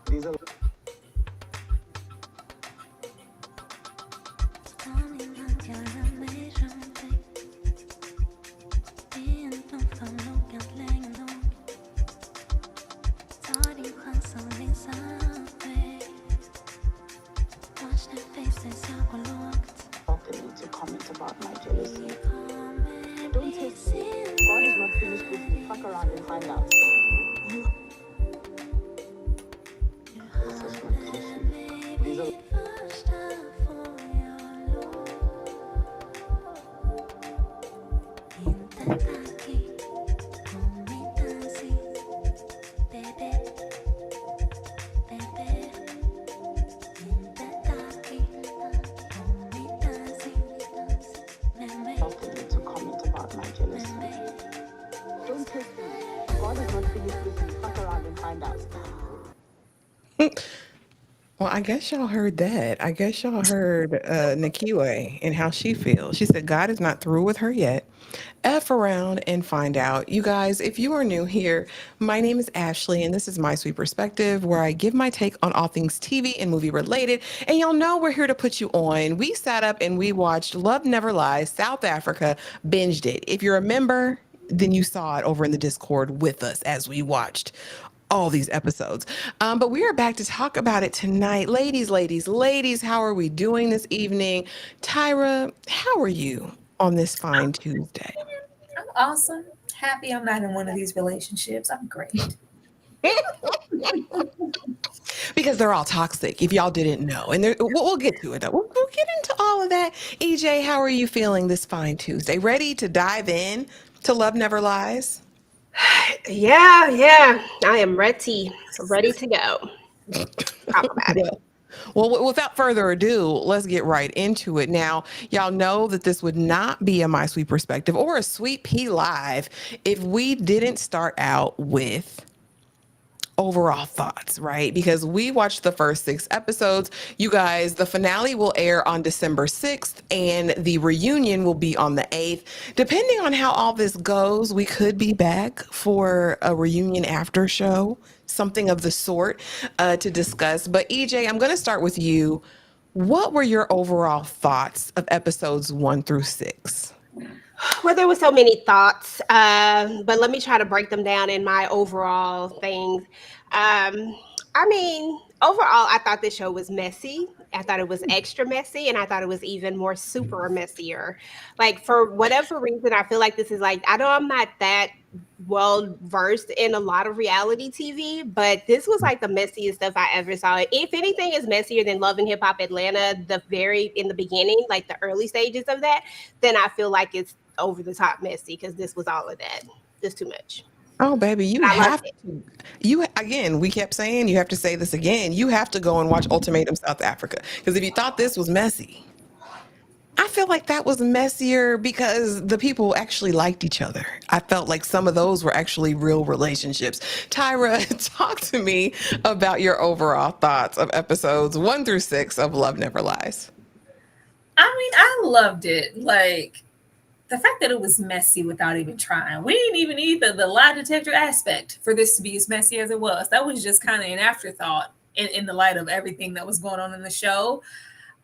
These are to comment about my jealousy. Don't take me. God is not finished with me. Fuck around and find out. This is my cliche. These are to comment about my jealousy. Don't take me. God is not finished with me. Fuck around and find out. Well, I guess y'all heard that. I guess y'all heard Nikiwe and how she feels. She said God is not through with her yet. F around and find out. You guys, if you are new here, my name is Ashley, and this is My Sweet Perspective, where I give my take on all things TV and movie related. And y'all know we're here to put you on. We sat up and we watched Love Never Lies, South Africa, binged it. If you're a member, then you saw it over in the Discord with us as we watched all these episodes. But we are back to talk about it tonight. Ladies, how are we doing this evening? Tyra, how are you on this fine Tuesday? I'm awesome. Happy I'm not in one of these relationships. I'm great. Because they're all toxic, if y'all didn't know. And we'll get to it, though. We'll get into all of that. EJ, how are you feeling this fine Tuesday? Ready to dive in to Love Never Lies? Yeah. I am ready to go. Talk about it. Well, without further ado, let's get right into it. Now, y'all know that this would not be a My Sweet Perspective or a Sweet Pea Live if we didn't start out with overall thoughts, right? Because we watched the first 6 episodes. You guys, the finale will air on December 6th and the reunion will be on the 8th. Depending on how all this goes, we could be back for a reunion after show, something of the sort to discuss. But EJ, I'm going to start with you. What were your overall thoughts of episodes 1 through 6? Well, there were so many thoughts, but let me try to break them down in my overall things. Overall, I thought this show was messy. I thought it was extra messy, and I thought it was even more super messier. Like, for whatever reason, I feel like this is like, I know I'm not that well versed in a lot of reality TV, but this was like the messiest stuff I ever saw. If anything is messier than Love and Hip Hop Atlanta, in the beginning, like the early stages of that, then I feel like it's over the top messy, because this was all of that. Just too much. Oh, baby, you have to. Again, we kept saying, you have to say this again. You have to go and watch Ultimatum South Africa. Because if you thought this was messy, I feel like that was messier because the people actually liked each other. I felt like some of those were actually real relationships. Tyra, talk to me about your overall thoughts of episodes 1 through 6 of Love Never Lies. I loved it. Like, the fact that it was messy without even trying. We didn't even need the lie detector aspect for this to be as messy as it was. That was just kind of an afterthought in the light of everything that was going on in the show.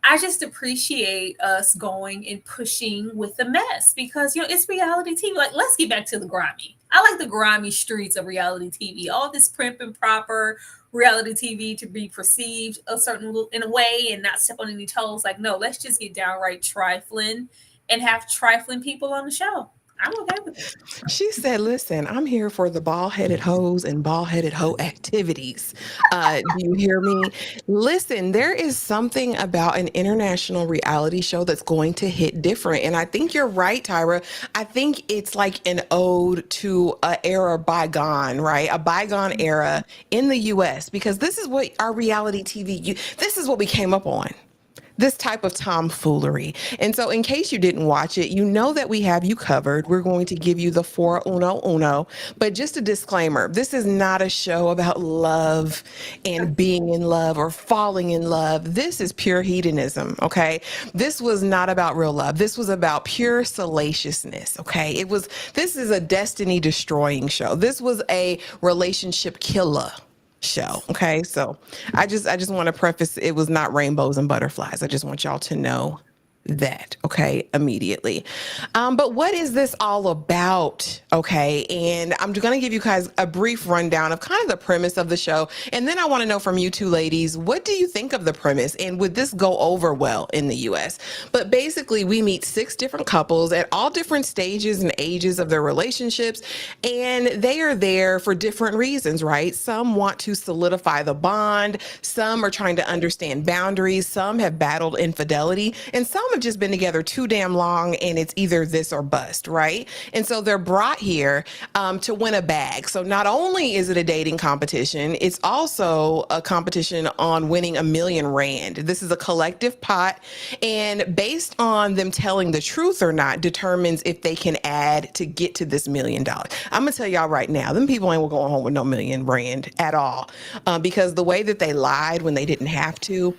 I just appreciate us going and pushing with the mess because, it's reality TV. Like, let's get back to the grimy. I like the grimy streets of reality TV. All this primp and proper reality TV to be perceived in a way and not step on any toes. Like, no, let's just get downright trifling and have trifling people on the show. I'm okay with it. She said, listen, I'm here for the bald-headed hoes and bald-headed hoe activities. Do you hear me? Listen, there is something about an international reality show that's going to hit different. And I think you're right, Tyra. I think it's like an ode to an era bygone, right? A bygone era in the U.S. because this is what our reality TV, this is what we came up on. This type of tomfoolery. And so in case you didn't watch it, you know that we have you covered. We're going to give you the 4-1-1. But just a disclaimer, this is not a show about love and being in love or falling in love. This is pure hedonism, okay? This was not about real love. This was about pure salaciousness, okay? This is a destiny destroying show. This was a relationship killer. show. Okay. So I just want to preface, it was not rainbows and butterflies. I just want y'all to know that, okay, immediately. But what is this all about? Okay. And I'm going to give you guys a brief rundown of kind of the premise of the show. And then I want to know from you two ladies, what do you think of the premise? And would this go over well in the US? But basically, we meet 6 different couples at all different stages and ages of their relationships. And they are there for different reasons, right? Some want to solidify the bond. Some are trying to understand boundaries. Some have battled infidelity. And some have just been together too damn long, and it's either this or bust, right? And so they're brought here to win a bag. So not only is it a dating competition, it's also a competition on winning R1,000,000. This is a collective pot, and based on them telling the truth or not determines if they can add to get to this $1,000,000. I'm gonna tell y'all right now, them people ain't going home with no R1,000,000 at all, because the way that they lied when they didn't have to,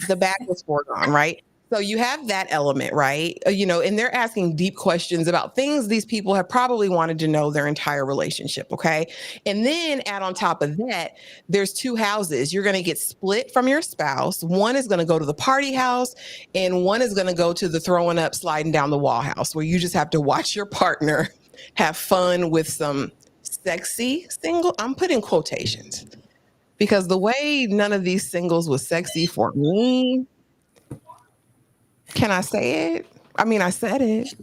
the bag was foregone, right? So you have that element, right? And they're asking deep questions about things these people have probably wanted to know their entire relationship, okay? And then add on top of that, there's 2 houses. You're going to get split from your spouse. One is going to go to the party house, and one is going to go to the throwing up, sliding down the wall house, where you just have to watch your partner have fun with some sexy single. I'm putting quotations because the way none of these singles was sexy for me. Can I say it? I mean, I said it.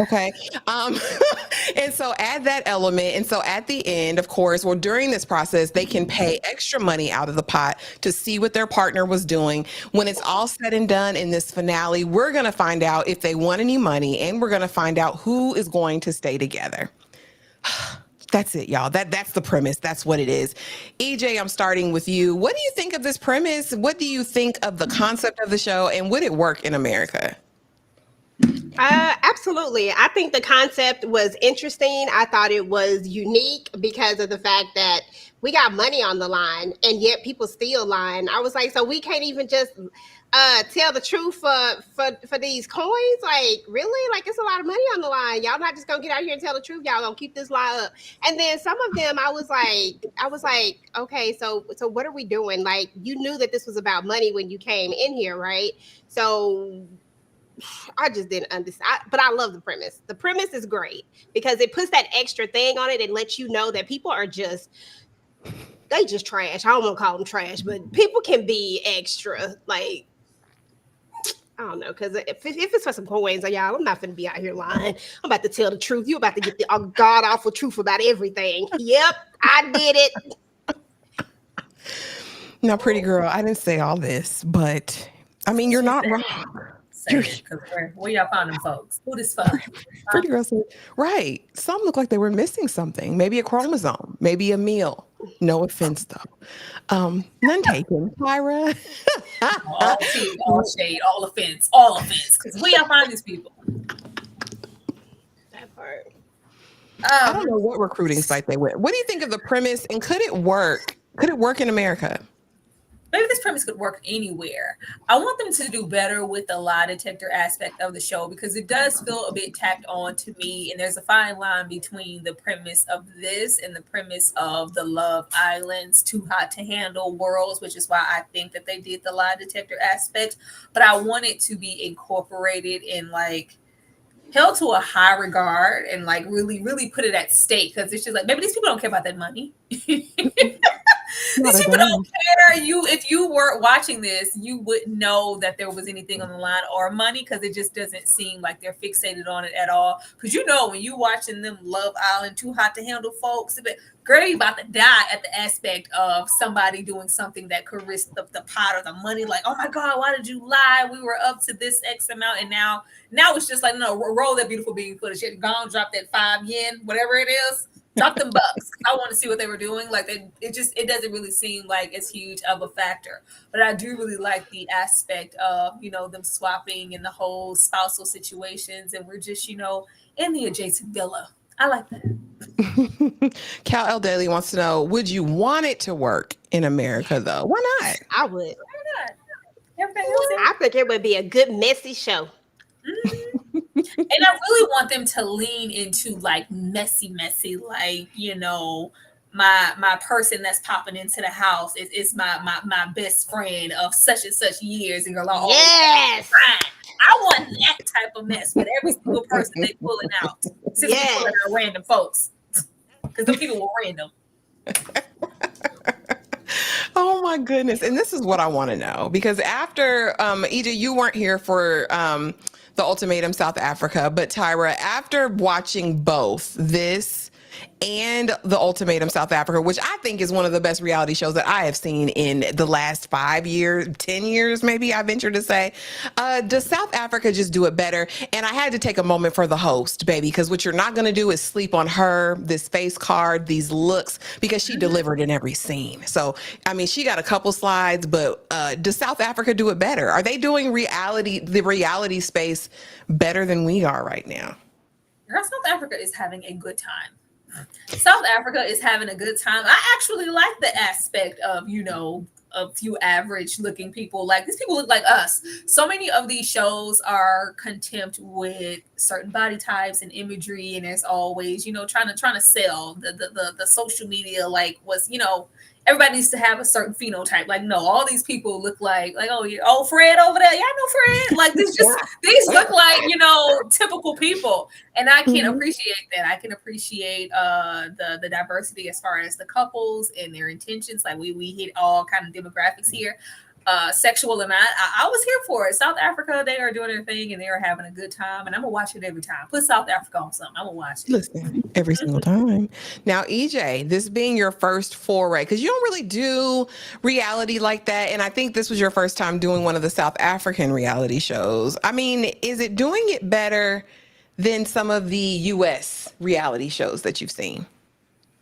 Okay. And so add that element. And so at the end, of course, well, during this process, they can pay extra money out of the pot to see what their partner was doing. When it's all said and done in this finale, we're going to find out if they won any money, and we're going to find out who is going to stay together. That's it, y'all. That's the premise. That's what it is. EJ, I'm starting with you. What do you think of this premise? What do you think of the concept of the show, and would it work in America? Absolutely. I think the concept was interesting. I thought it was unique because of the fact that we got money on the line, and yet people still lying. I was like, so we can't even just tell the truth for these coins? Like, really? Like, it's a lot of money on the line. Y'all not just gonna get out here and tell the truth. Y'all gonna keep this lie up. And then some of them, I was like, okay, so what are we doing? Like, you knew that this was about money when you came in here, right? So I just didn't understand. But I love the premise. The premise is great because it puts that extra thing on it and lets you know that people are they just trash. I don't want to call them trash, but people can be extra. Like, I don't know, because if it's for some coins, y'all, I'm not going to be out here lying. I'm about to tell the truth. You're about to get the god awful truth about everything. Yep, I did it. Now, pretty girl, I didn't say all this, but I mean, you're not wrong. Where y'all found them folks? Who this for? Pretty girl said, right. Some look like they were missing something. Maybe a chromosome, maybe a meal. No offense, though. None taken. Tyra. All tea, all shade, all offense. Because where y'all find these people? That part. I don't know what recruiting site they went. What do you think of the premise, and could it work? Could it work in America? Maybe this premise could work anywhere. I want them to do better with the lie detector aspect of the show because it does feel a bit tacked on to me. And there's a fine line between the premise of this and the premise of the Love Island's Too Hot to Handle worlds, which is why I think that they did the lie detector aspect. But I want it to be incorporated in like held to a high regard and like really, really put it at stake because it's just like maybe these people don't care about that money. These people don't care. If you weren't watching this, you wouldn't know that there was anything on the line or money because it just doesn't seem like they're fixated on it at all. Because when you watching them Love Island Too Hot to Handle folks, girl, you about to die at the aspect of somebody doing something that could risk the pot or the money. Like, oh my God, why did you lie? We were up to this X amount, and now it's just like, no, roll that beautiful bean footage. Gone, drop that 5 yen, whatever it is. Drop them bucks. I want to see what they were doing. Like it doesn't really seem like it's huge of a factor. But I do really like the aspect of, them swapping and the whole spousal situations. And we're just, in the adjacent villa. I like that. Cal L. Daly wants to know, would you want it to work in America though? Why not? I would. Why not? Everything else I think it would be a good messy show. Mm-hmm. And I really want them to lean into like messy, like, my person that's popping into the house is my best friend of such and such years, and you're like, oh, Yes. fine. I want that type of mess with every single person they pulling out. Since we pulling out random folks, because the people were random. Oh my goodness. And this is what I want to know, because after EJ, you weren't here for the Ultimatum South Africa, but Tyra, after watching both this and the Ultimatum South Africa, which I think is one of the best reality shows that I have seen in the last 5 years, 10 years, maybe I venture to say, does South Africa just do it better? And I had to take a moment for the host, baby, because what you're not going to do is sleep on her, this face card, these looks, because she delivered in every scene. So, I mean, she got a couple slides, but does South Africa do it better? Are they doing the reality space better than we are right now? Girl, South Africa is having a good time. South Africa is having a good time. I actually like the aspect of, a few average looking people. Like, these people look like us. So many of these shows are contempt with certain body types and imagery, and as always, trying to sell the social media, like, was, everybody needs to have a certain phenotype. Like, no, all these people look like oh yeah, oh, Fred over there, yeah, I know Fred. Like, these look like typical people, and I can appreciate that. I can appreciate the diversity as far as the couples and their intentions. Like, we hit all kind of demographics here. Sexual and I was here for it. South Africa, they are doing their thing and they are having a good time, and I'm gonna watch it every time. Put South Africa on something, I'm gonna watch it. Listen, every single time. Now, EJ, this being your first foray, because you don't really do reality like that, and I think this was your first time doing one of the South African reality shows. I mean, is it doing it better than some of the US reality shows that you've seen?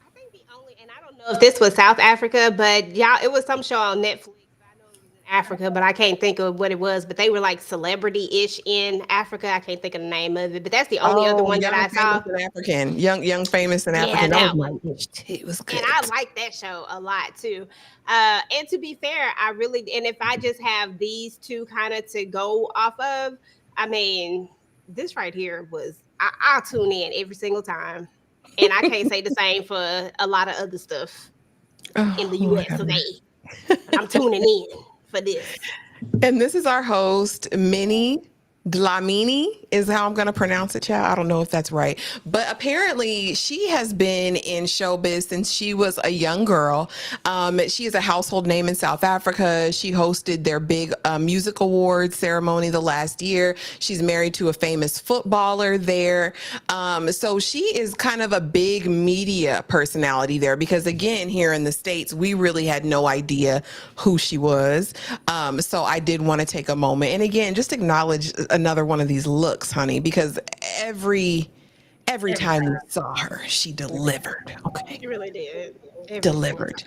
I think the only, and I don't know if this was South Africa, but it was some show on Netflix. Africa, but I can't think of what it was. But they were like celebrity-ish in Africa. I can't think of the name of it, but that's the only other one that I saw. African, young, famous in African. Yeah, that was my itch. It was good, and I like that show a lot too. And to be fair, I really, and if I just have these two kind of to go off of, I mean, this right here was I'll tune in every single time, and I can't say the same for a lot of other stuff in the US today. I'm tuning in for this. And this is our host, Minnie Dlamini is how I'm going to pronounce it, child. I don't know if that's right. But apparently she has been in showbiz since she was a young girl. She is a household name in South Africa. She hosted their big music awards ceremony the last year. She's married to a famous footballer there. So she is kind of a big media personality there, because again, here in the States, we really had no idea who she was. So I did want to take a moment and again, just acknowledge another one of these looks, honey, because every time we saw her, she delivered. Okay. She really did. Delivered.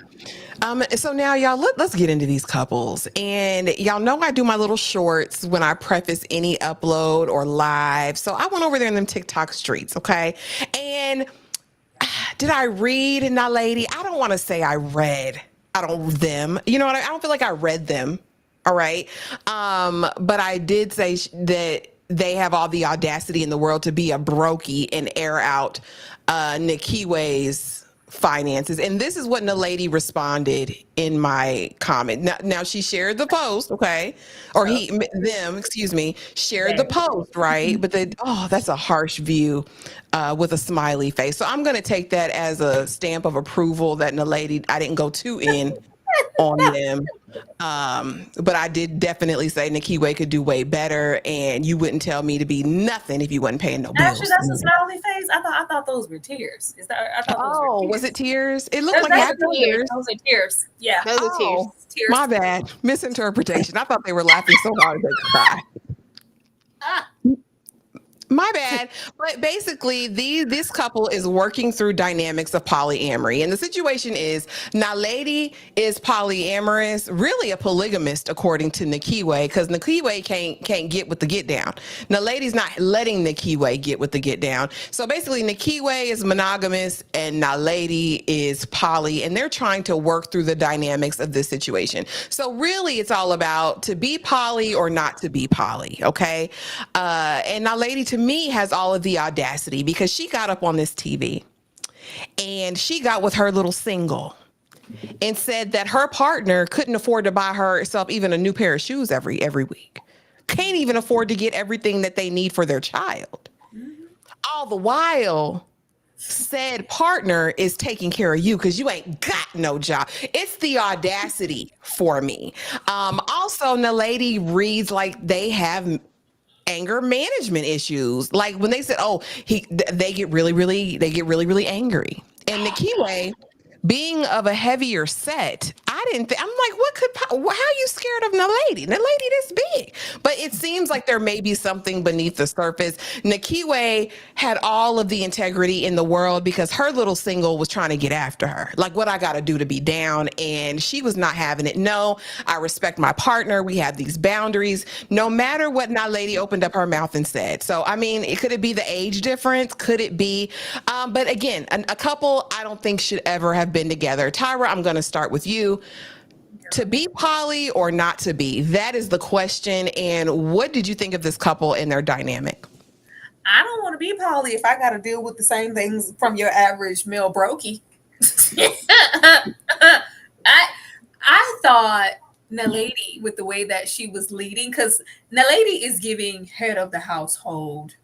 So now, y'all, let's get into these couples. And y'all know I do my little shorts when I preface any upload or live. So I went over there in them TikTok streets, okay? And did I read Naledi? I don't want to say I read them. You know what? I don't feel like I read them. All right. But I did say that they have all the audacity in the world to be a brokey and air out Nikiwe's finances. And this is what Naledi responded in my comment. Now she shared the post, okay? Or shared the post, right? But that's a harsh view with a smiley face. So I'm going to take that as a stamp of approval that Naledi, I didn't go too in on them. But I did definitely say Nikiwe could do way better, and you wouldn't tell me to be nothing if you wasn't paying no bills. Actually, that's a smiley face. I thought those were tears. Was it tears? It looked like happy tears. Those are tears. Yeah, those are tears. Tears. My bad. Misinterpretation. I thought they were laughing so hard they cried. My bad. But basically, this couple is working through dynamics of polyamory. And the situation is Naledi is polyamorous, really a polygamist, according to Nikiwe, because Nikiwe can't get with the get down. Naledi's not letting Nikiwe get with the get down. So basically, Nikiwe is monogamous and Naledi is poly, and they're trying to work through the dynamics of this situation. So really, it's all about to be poly or not to be poly, okay? And Naledi, to me, has all of the audacity, because she got up on this TV and she got with her little single and said that her partner couldn't afford to buy herself even a new pair of shoes every week. Can't even afford to get everything that they need for their child. All the while, said partner is taking care of you because you ain't got no job. It's the audacity for me. Also, Naledi reads like they have anger management issues. Like when they said, "Oh, they get really angry," and Nikiwe, being of a heavier set, I'm like, how are you scared of Naledi? Naledi this big. But it seems like there may be something beneath the surface. Nikiwe had all of the integrity in the world because her little single was trying to get after her. Like, what I got to do to be down. And she was not having it. No, I respect my partner. We have these boundaries, no matter what Naledi opened up her mouth and said. So, I mean, could it be the age difference? Could it be? But again, a couple I don't think should ever have been together. Tyra, I'm going to start with you. To be poly or not to be? That is the question. And what did you think of this couple and their dynamic? I don't want to be poly if I got to deal with the same things from your average male brokey. I thought Naledi, with the way that she was leading, because Naledi is giving head of the household,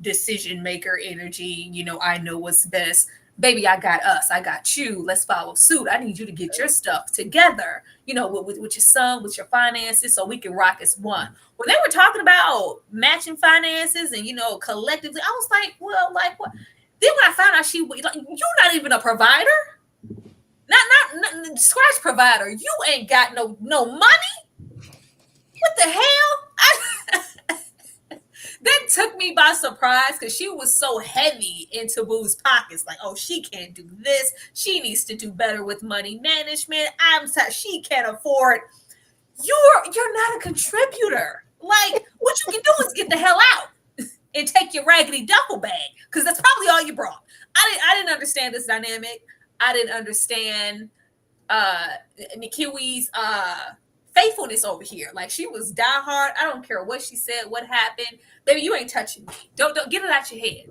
decision maker energy. You know, I know what's best. Baby, I got us. I got you. Let's follow suit. I need you to get your stuff together, you know, with your son, with your finances, so we can rock as one. When they were talking about matching finances and, you know, collectively, I was like, well, like what? Then when I found out you're not even a provider, not scratch provider. You ain't got no money. What the hell? That took me by surprise because she was so heavy in Taboo's pockets. Like, oh, she can't do this. She needs to do better with money management. She can't afford. You're not a contributor. Like, what you can do is get the hell out and take your raggedy duffel bag because that's probably all you brought. I didn't understand this dynamic. I didn't understand Nikiwe's faithfulness over here. Like, she was diehard. I don't care what she said, what happened. Baby, you ain't touching me. Don't get it out your head.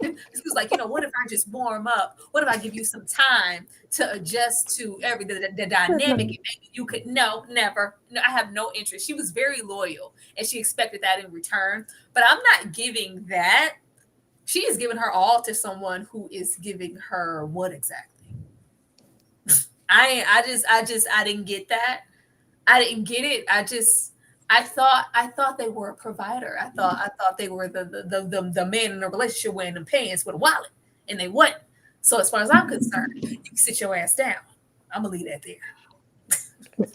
She was like, you know, what if I just warm up? What if I give you some time to adjust to the dynamic? And maybe you could, no, never. No, I have no interest. She was very loyal and she expected that in return. But I'm not giving that. She is giving her all to someone who is giving her what exactly? I didn't get that. I didn't get it. I thought they were a provider. I thought they were the man in a relationship wearing them pants with a wallet, and they wasn't. So as far as I'm concerned, you can sit your ass down. I'm gonna leave that there.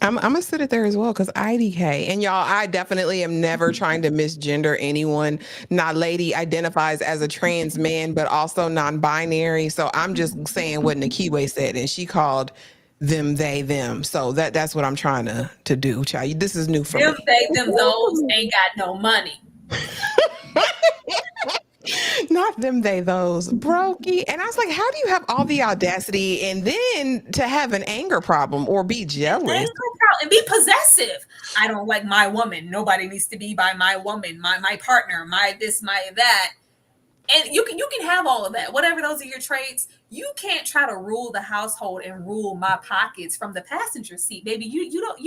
I'm gonna sit it there as well because IDK and y'all, I definitely am never trying to misgender anyone. Naledi identifies as a trans man, but also non-binary. So I'm just saying what Nikiwe said, and she called them, they, them. So that's what I'm trying to do, child. This is new for me. Them, they, them, those ain't got no money. Not them, they, those. Brokey. And I was like, how do you have all the audacity and then to have an anger problem or be jealous? And be possessive. I don't like my woman. Nobody needs to be by my woman, my partner, my this, my that. And you can have all of that. Whatever those are your traits, you can't try to rule the household and rule my pockets from the passenger seat, baby. You ain't got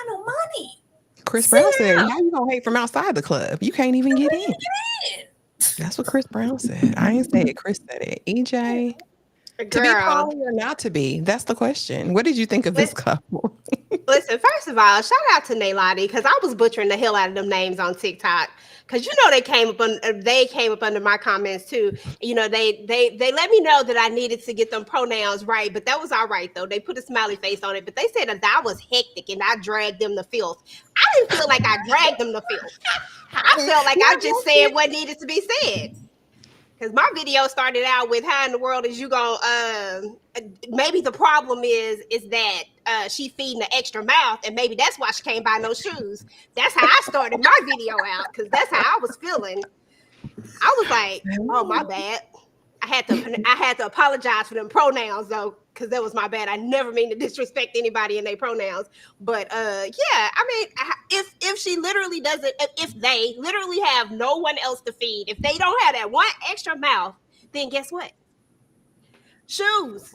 no money. Chris Brown said, how you gonna hate from outside the club? You can't even get in. That's what Chris Brown said. I ain't say it. Chris said it. EJ. Girl. To be poly or not to be? That's the question. What did you think of this couple? Listen, first of all, shout out to Naledi because I was butchering the hell out of them names on TikTok. Because you know they came up under my comments too. You know they let me know that I needed to get them pronouns right, but that was all right though. They put a smiley face on it, but they said that was hectic and I dragged them to filth. I didn't feel like I dragged them to filth. I felt like I just said what needed to be said. Because my video started out with how in the world is you gonna maybe the problem is that she feeding the extra mouth and maybe that's why she can't buy no shoes. That's how I started my video out because that's how I was feeling. I was like, oh my bad. I had to apologize for them pronouns though, because that was my bad. I never mean to disrespect anybody in their pronouns. But yeah, I mean, if she literally doesn't, if they literally have no one else to feed, if they don't have that one extra mouth, then guess what? Shoes.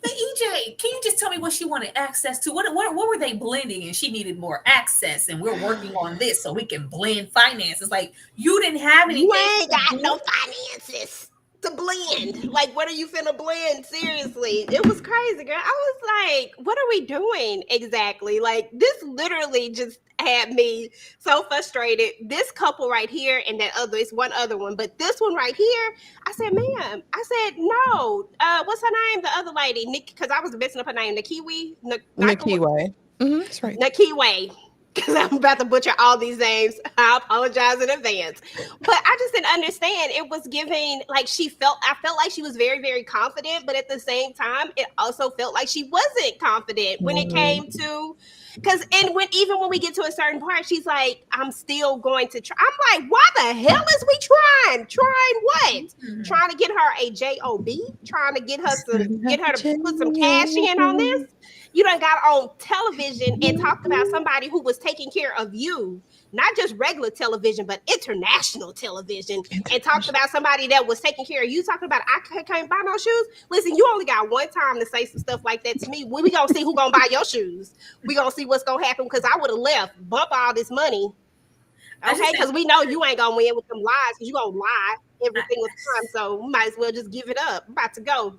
But EJ, can you just tell me what she wanted access to? What were they blending? And she needed more access, and we're working on this so we can blend finances. Like, you didn't have anything. You ain't got no finances to blend. Like, what are you finna blend? Seriously. It was crazy, girl. I was like, what are we doing exactly? Like, this literally just had me so frustrated. This couple right here and that other, it's one other one, but this one right here, I said, ma'am, I said, no, what's her name? The other lady, because I was messing up her name, Nikiwe. Nikiwe. That's right. Nikiwe. Because I'm about to butcher all these names. I apologize in advance. But I just didn't understand. It was giving, like, I felt like she was very, very confident, but at the same time, it also felt like she wasn't confident when it came to, even when we get to a certain part, she's like, I'm still going to try. I'm like, why the hell is we trying? Trying what? Trying to get her a job? Trying to get her to put some cash in on this? You done got on television and talked about somebody who was taking care of you, not just regular television, but international television, and talked about somebody that was taking care of you, talking about, I can't buy no shoes. Listen, you only got one time to say some stuff like that to me. We gonna see who gonna buy your shoes. We gonna see what's gonna happen, because I would have left, bump all this money. Okay, because we know you ain't gonna win with them lies, because you gonna lie every single time. So we might as well just give it up. I'm about to go.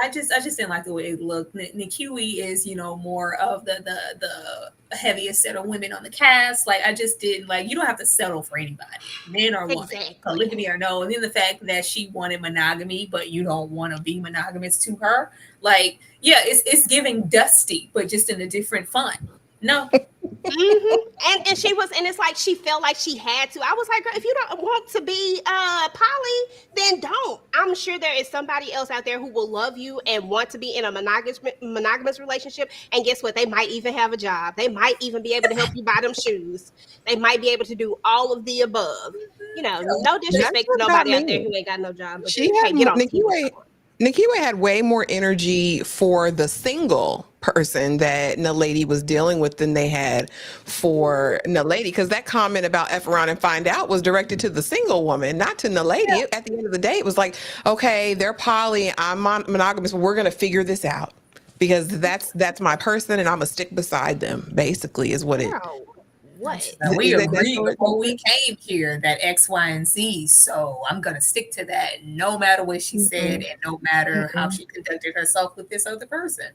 I just didn't like the way it looked. Nikiwe is, more of the heaviest set of women on the cast. Like, I just didn't like. You don't have to settle for anybody, man or woman, polygamy or no. And then the fact that she wanted monogamy, but you don't want to be monogamous to her. Like, yeah, it's giving Dusty, but just in a different fun. No. And she was, and it's like she felt like she had to. I was like, girl, if you don't want to be poly, then don't. I'm sure there is somebody else out there who will love you and want to be in a monogamous relationship. And guess what? They might even have a job. They might even be able to help you buy them shoes. They might be able to do all of the above. No disrespect to nobody out there who ain't got no job. But she had Nikiwe had way more energy for the single person that Naledi was dealing with than they had for Naledi, because that comment about F around and find out was directed to the single woman, not to Naledi. Yeah. At the end of the day, it was like, okay, they're poly, I'm monogamous, but we're going to figure this out, because that's my person and I'm going to stick beside them, basically, is what it is. What? Now, we agreed before we came here that X, Y, and Z. So I'm gonna stick to that, no matter what she said, and no matter how she conducted herself with this other person.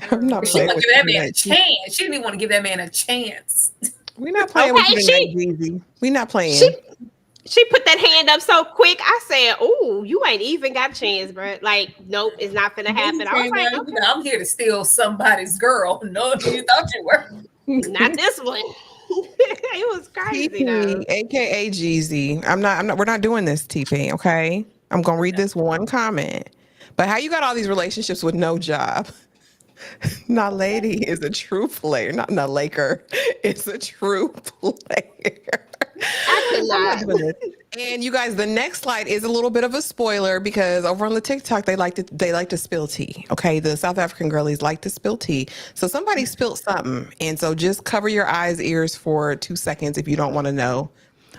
I'm not she playing with that man a chance. She didn't even want to give that man a chance. We're not playing with you, we're not playing. She put that hand up so quick. I said, "Oh, you ain't even got a chance, bro. Like, nope, it's not gonna happen." I was like, okay. "I'm here to steal somebody's girl." No, you thought you were. Not this one. It was crazy, though. AKA Jeezy. We're not doing this, TP, okay? I'm gonna read this one comment. But how you got all these relationships with no job? Naledi is a true player, not Nalaker. It's a true player. I could not. And you guys, the next slide is a little bit of a spoiler, because over on the TikTok they like to spill tea. Okay, the South African girlies like to spill tea. So somebody spilled something, and so just cover your eyes, ears for 2 seconds if you don't want to know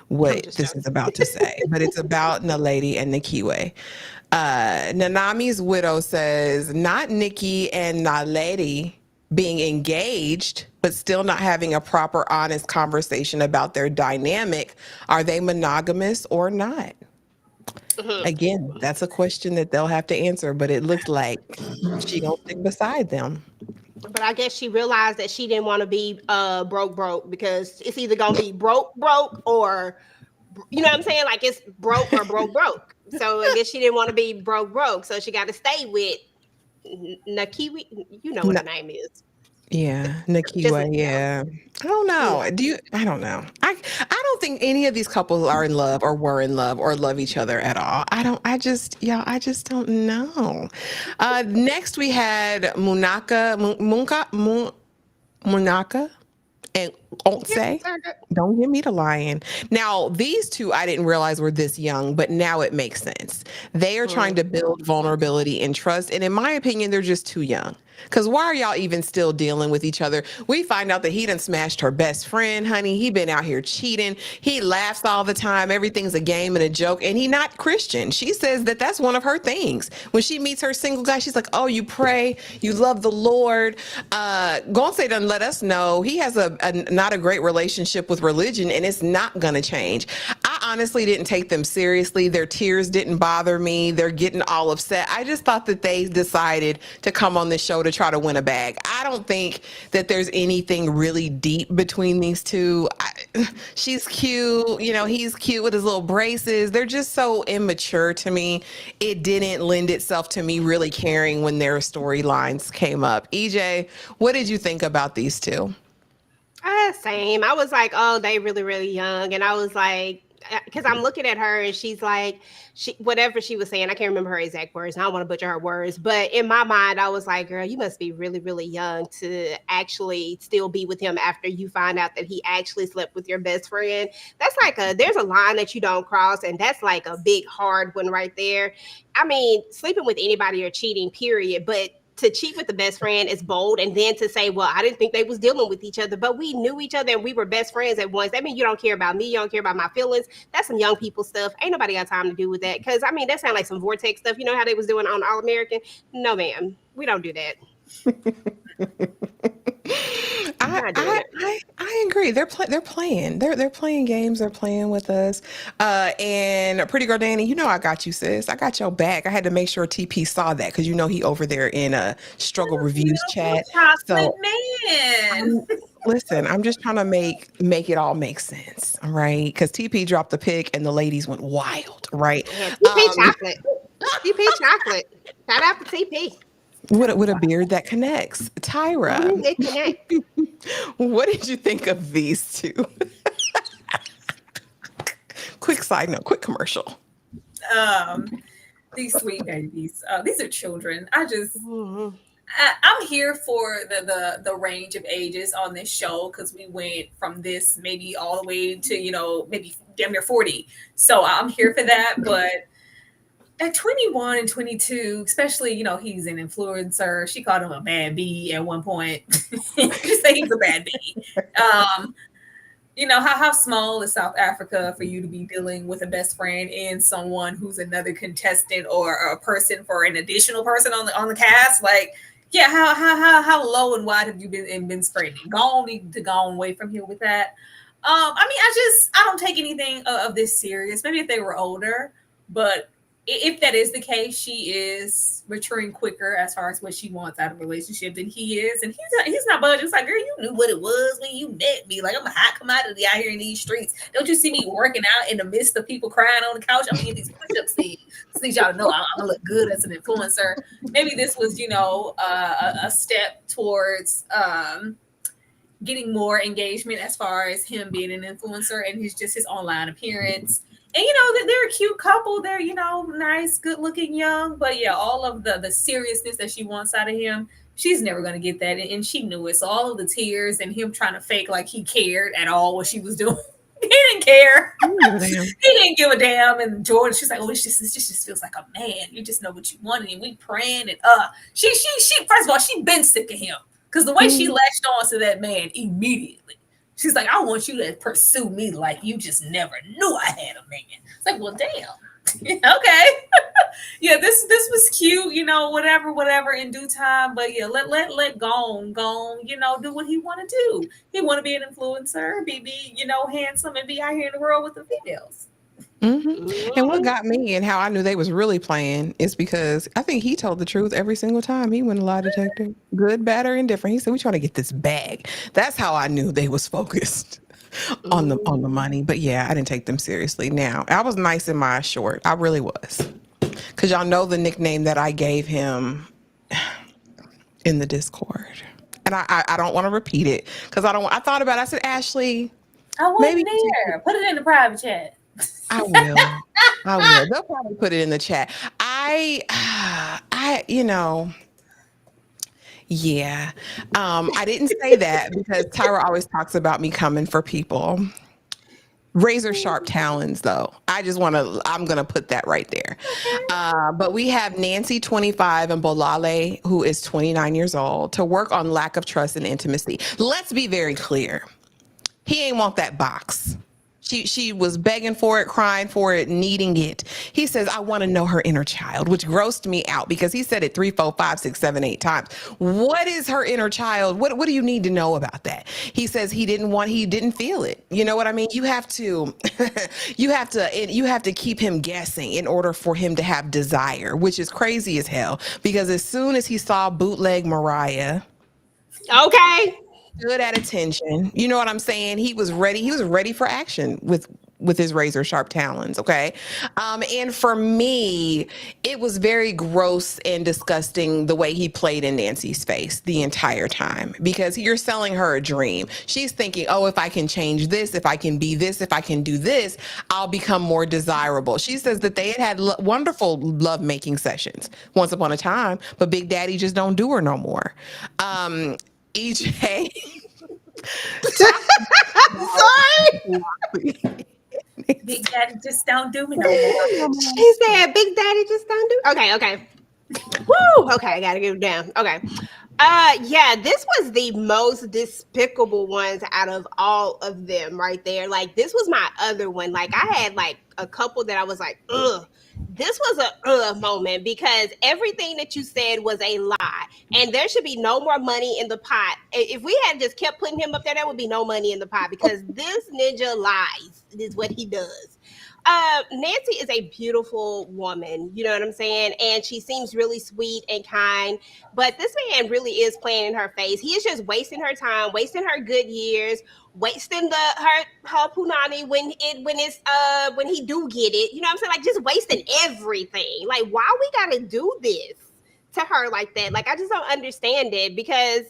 what this is about to say. But it's about Naledi and Nikiwe. Nanami's widow says, not Nikki and Naledi being engaged, but still not having a proper, honest conversation about their dynamic. Are they monogamous or not? Again, that's a question that they'll have to answer, but it looks like she gonna stick beside them. But I guess she realized that she didn't want to be broke, because it's either gonna be broke, or, you know what I'm saying? Like, it's broke or broke. So I guess she didn't want to be broke. So she got to stay with Nikiwe, you know what her name is. Yeah, Nikiwe. Yeah, I don't know. I don't know. I don't think any of these couples are in love or were in love or love each other at all. I just don't know. Next we had Munaka and Gontse. Don't give me the lion. Now, these two I didn't realize were this young, but now it makes sense. They are trying to build vulnerability and trust. And in my opinion, they're just too young. Because why are y'all even still dealing with each other? We find out that he done smashed her best friend, honey. He been out here cheating. He laughs all the time. Everything's a game and a joke. And he not Christian. She says that that's one of her things. When she meets her single guy, she's like, oh, you pray, you love the Lord. Gontse done let us know he has a not a great relationship with religion, and it's not going to change. I honestly didn't take them seriously. Their tears didn't bother me. They're getting all upset. I just thought that they decided to come on this show to try to win a bag. I don't think that there's anything really deep between these two. She's cute. You know, he's cute with his little braces. They're just so immature to me. It didn't lend itself to me really caring when their storylines came up. EJ, what did you think about these two? Same. I was like, oh, they really, really young. And I was like, because I'm looking at her and she's like, whatever she was saying, I can't remember her exact words. And I don't want to butcher her words. But in my mind, I was like, girl, you must be really, really young to actually still be with him after you find out that he actually slept with your best friend. That's like there's a line that you don't cross. And that's like a big, hard one right there. I mean, sleeping with anybody or cheating, period. But to cheat with the best friend is bold. And then to say, well, I didn't think they was dealing with each other, but we knew each other and we were best friends at once. That means you don't care about me. You don't care about my feelings. That's some young people stuff. Ain't nobody got time to do with that. Cause I mean, that sounds like some Vortex stuff. You know how they was doing on All American? No, ma'am. We don't do that. I agree. They're playing. They're playing games. They're playing with us. And Pretty Girl Danny, you know I got you, sis. I got your back. I had to make sure TP saw that because you know he over there in a struggle reviews chat. So man. Listen, I'm just trying to make it all make sense, all right? Because TP dropped the pic and the ladies went wild, right? TP chocolate. TP chocolate. Shout out to TP. With a beard that connects. Tyra, They connect. what did you think of these two? Quick side note, quick commercial. These sweet babies. These are children. I'm here for the range of ages on this show because we went from this maybe all the way to, you know, maybe damn near 40. So I'm here for that. But at 21 and 22, especially, you know, he's an influencer. She called him a bad bee at one point. Just say he's a bad bee. You know, how small is South Africa for you to be dealing with a best friend and someone who's another contestant or a person for an additional person on the cast? Like, yeah, how low and wide have you been spreading? Need to go away from here with that. I mean, I don't take anything of this serious. Maybe if they were older, but if that is the case, she is maturing quicker as far as what she wants out of a relationship than he is. And he's not budging. It's like, girl, you knew what it was when you met me. Like, I'm a hot commodity out here in these streets. Don't you see me working out in the midst of people crying on the couch? I'm getting these push-ups in. So need y'all to know I'm gonna look good as an influencer. Maybe this was, you know, a step towards getting more engagement as far as him being an influencer and his online appearance. And, you know, they're a cute couple. They're, you know, nice, good looking, young. But, yeah, all of the seriousness that she wants out of him, she's never going to get that. And she knew it. So all of the tears and him trying to fake like he cared at all what she was doing. He didn't care. He didn't give a damn. And Jordan, she's like, oh, this just feels like a man. You just know what you want. And we praying. And she first of all, she been sick of him. Because the way she latched on to that man immediately. She's like, I want you to pursue me like you just never knew I had a man. It's like, well, damn. Okay. Yeah, this was cute, you know, whatever in due time. But yeah, let go, you know, do what he want to do. He want to be an influencer, be you know, handsome and be out here in the world with the females. Mm-hmm. And what got me and how I knew they was really playing is because I think he told the truth every single time he went a lie detector, good, bad, or indifferent. He said, "We trying to get this bag." That's how I knew they was focused on the money. But yeah, I didn't take them seriously. Now I was nice in my short. I really was, because y'all know the nickname that I gave him in the Discord, and I don't want to repeat it because I thought about it. I said, Ashley, I wasn't there. Put it in the private chat. I will. They'll probably put it in the chat. You know, Yeah. I didn't say that because Tyra always talks about me coming for people. Razor sharp talons, though. I'm going to put that right there. But we have Nancy, 25, and Bohlale, who is 29 years old, to work on lack of trust and intimacy. Let's be very clear. He ain't want that box. She was begging for it, crying for it, needing it. He says, I want to know her inner child, which grossed me out because he said it 3, 4, 5, 6, 7, 8 times. What is her inner child? What do you need to know about that? He says he didn't feel it. You know what I mean? You have to you have to keep him guessing in order for him to have desire, which is crazy as hell. Because as soon as he saw bootleg Mariah, Okay. stood at attention. You know what I'm saying? He was ready. He was ready for action with his razor sharp talons. Okay. And for me, it was very gross and disgusting the way he played in Nancy's face the entire time, because you're selling her a dream. She's thinking, oh, if I can change this, if I can be this, if I can do this, I'll become more desirable. She says that they had wonderful love-making sessions once upon a time, but Big Daddy just don't do her no more. EJ. Sorry. Big Daddy just don't do me no more. She said, Big Daddy just don't do. Okay. Woo. Okay, I gotta get it down. Okay. Yeah, this was the most despicable ones out of all of them right there. Like, this was my other one. Like, I had like a couple that I was like, ugh. This was a moment because everything that you said was a lie, and there should be no more money in the pot. If we had just kept putting him up there, there would be no money in the pot because this ninja lies is what he does. Nancy is a beautiful woman, you know what I'm saying? And she seems really sweet and kind, but this man really is playing in her face. He is just wasting her time, wasting her good years, wasting her punani when he do get it. You know what I'm saying? Like, just wasting everything. Like, why we gotta do this to her like that? Like, I just don't understand it because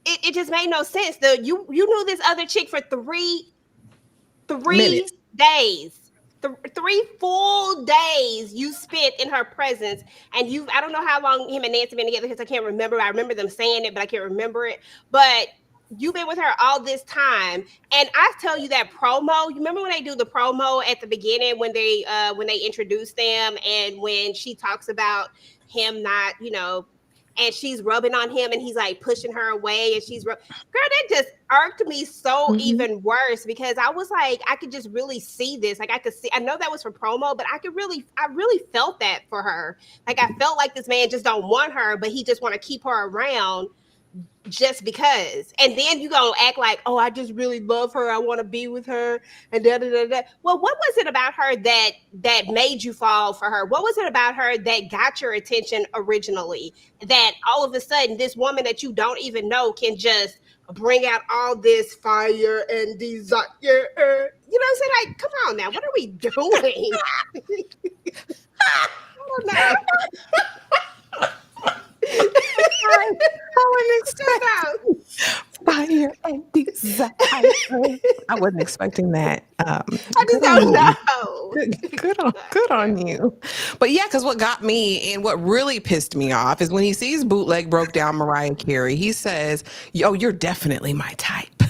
it just made no sense. You knew this other chick for three Minutes. days. 3 full days you spent in her presence, and I don't know how long him and Nancy been together because I can't remember. I remember them saying it, but I can't remember it. But you've been with her all this time, and I tell you that promo. You remember when they do the promo at the beginning when they introduce them, and when she talks about him not, and she's rubbing on him and he's like pushing her away and girl, that just irked me so even worse because I was like, I could just really see this. Like, I know that was for promo, but I really felt that for her. Like, I felt like this man just don't want her, but he just want to keep her around just because. And then you gonna act like, oh, I just really love her, I want to be with her, and da da da da. Well, what was it about her that made you fall for her? What was it about her that got your attention originally, that all of a sudden this woman that you don't even know can just bring out all this fire and desire? You know what I'm saying? Like, come on now, what are we doing? I don't know. I wasn't expecting fire and desire. I wasn't expecting that. I just don't know. Good on you. But yeah, because what got me and what really pissed me off is when he sees Bootleg broke down Mariah Carey, he says, yo, you're definitely my type.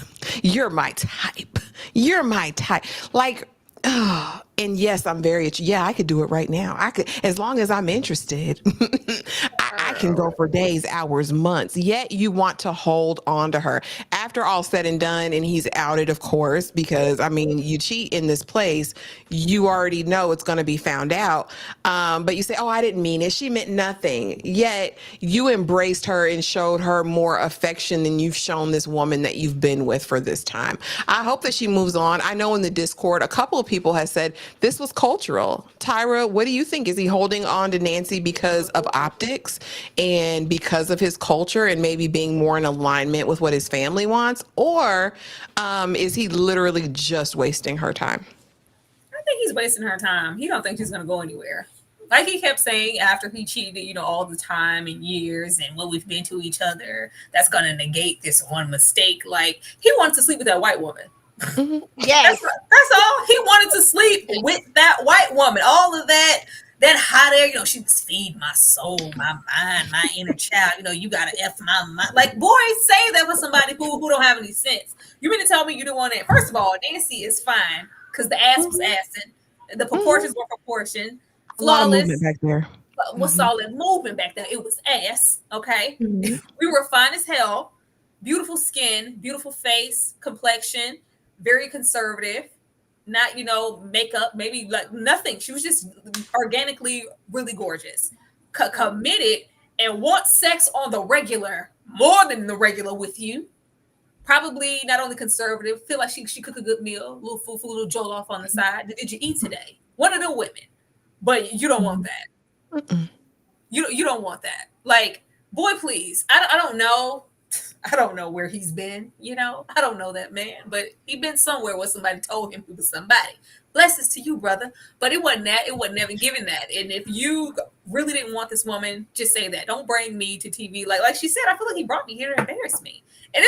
You're my type. You're my type. Like, and yes, I could do it right now. I could, as long as I'm interested. I can go for days, hours, months, yet you want to hold on to her. After all said and done, and he's outed, of course, because, I mean, you cheat in this place, you already know it's going to be found out. But you say, oh, I didn't mean it. She meant nothing. Yet you embraced her and showed her more affection than you've shown this woman that you've been with for this time. I hope that she moves on. I know in the Discord, a couple of people have said this was cultural. Tyra, what do you think? Is he holding on to Nancy because of optics and because of his culture and maybe being more in alignment with what his family wants? Or is he literally just wasting her time? I think he's wasting her time. He don't think she's going to go anywhere. Like he kept saying after he cheated, all the time and years and what we've been to each other, that's going to negate this one mistake. Like, he wants to sleep with that white woman. Yes. That's all. He wanted to sleep with that white woman. All of that That hot air, she was feed my soul, my mind, my inner child. You gotta F my mind. Like, boy, say that with somebody who don't have any sense. You mean to tell me you didn't want it? First of all, Nancy is fine because the ass was assing. The proportions were proportioned. A lot of movement Flawless. back there. Was solid movement back then. It was ass. Okay. Mhm. We were fine as hell. Beautiful skin, beautiful face, complexion, very conservative. Not, makeup, maybe like nothing. She was just organically really gorgeous, committed, and wants sex on the regular, more than the regular with you. Probably not only conservative, feel like she cook a good meal, little food, little jolt off on the side. Did you eat today? One of the women, but you don't want that. Mm-mm. You don't want that. Like, boy, please. I don't know. I don't know where he's been, I don't know that man, but he been somewhere where somebody told him he was somebody. Blessings to you, brother. But it wasn't that. It wasn't never given that. And if you really didn't want this woman, just say that. Don't bring me to TV. Like she said, I feel like he brought me here to embarrass me. And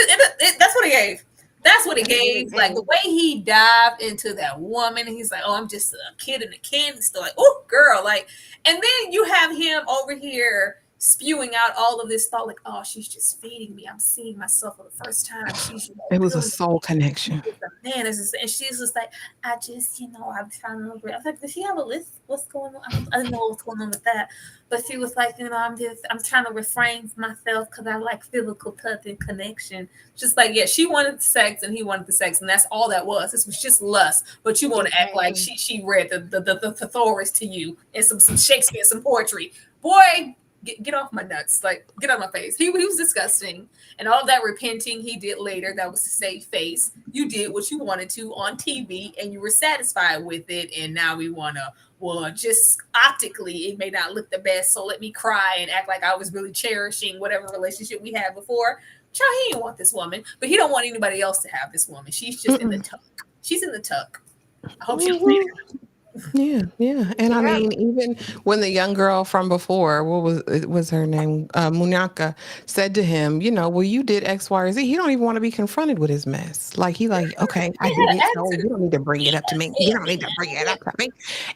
that's what he gave. That's what it gave. Like the way he dived into that woman, he's like, "Oh, I'm just a kid in a candy store." Like, "Oh, girl!" Like, and then you have him over here spewing out all of this thought, like, "Oh, she's just feeding me. I'm seeing myself for the first time." She's It was a soul connection. Man, and she's just like, "I just, I'm trying to remember." I was like, "Does she have a list? What's going on?" I don't know what's going on with that. But she was like, I'm trying to refrain from myself because I like physical touch and connection. Just like, yeah, she wanted sex and he wanted the sex, and that's all that was. This was just lust. But you want to act like she read the thesaurus to you and some Shakespeare, some poetry. Boy, get off my nuts. Like, get out of my face. He was disgusting. And all that repenting he did later, that was to save face. You did what you wanted to on TV and you were satisfied with it. And now we want to, well, just optically, it may not look the best. So let me cry and act like I was really cherishing whatever relationship we had before. Child, he didn't want this woman, but he don't want anybody else to have this woman. She's just in the tuck. She's in the tuck. I hope she don't leave him. Yeah. And I mean, even when the young girl from before, what was her name? Munaka said to him, well, you did X, Y, or Z. He don't even want to be confronted with his mess. Like, okay, I did it. So you don't need to bring it up to me. You don't need to bring it up to me.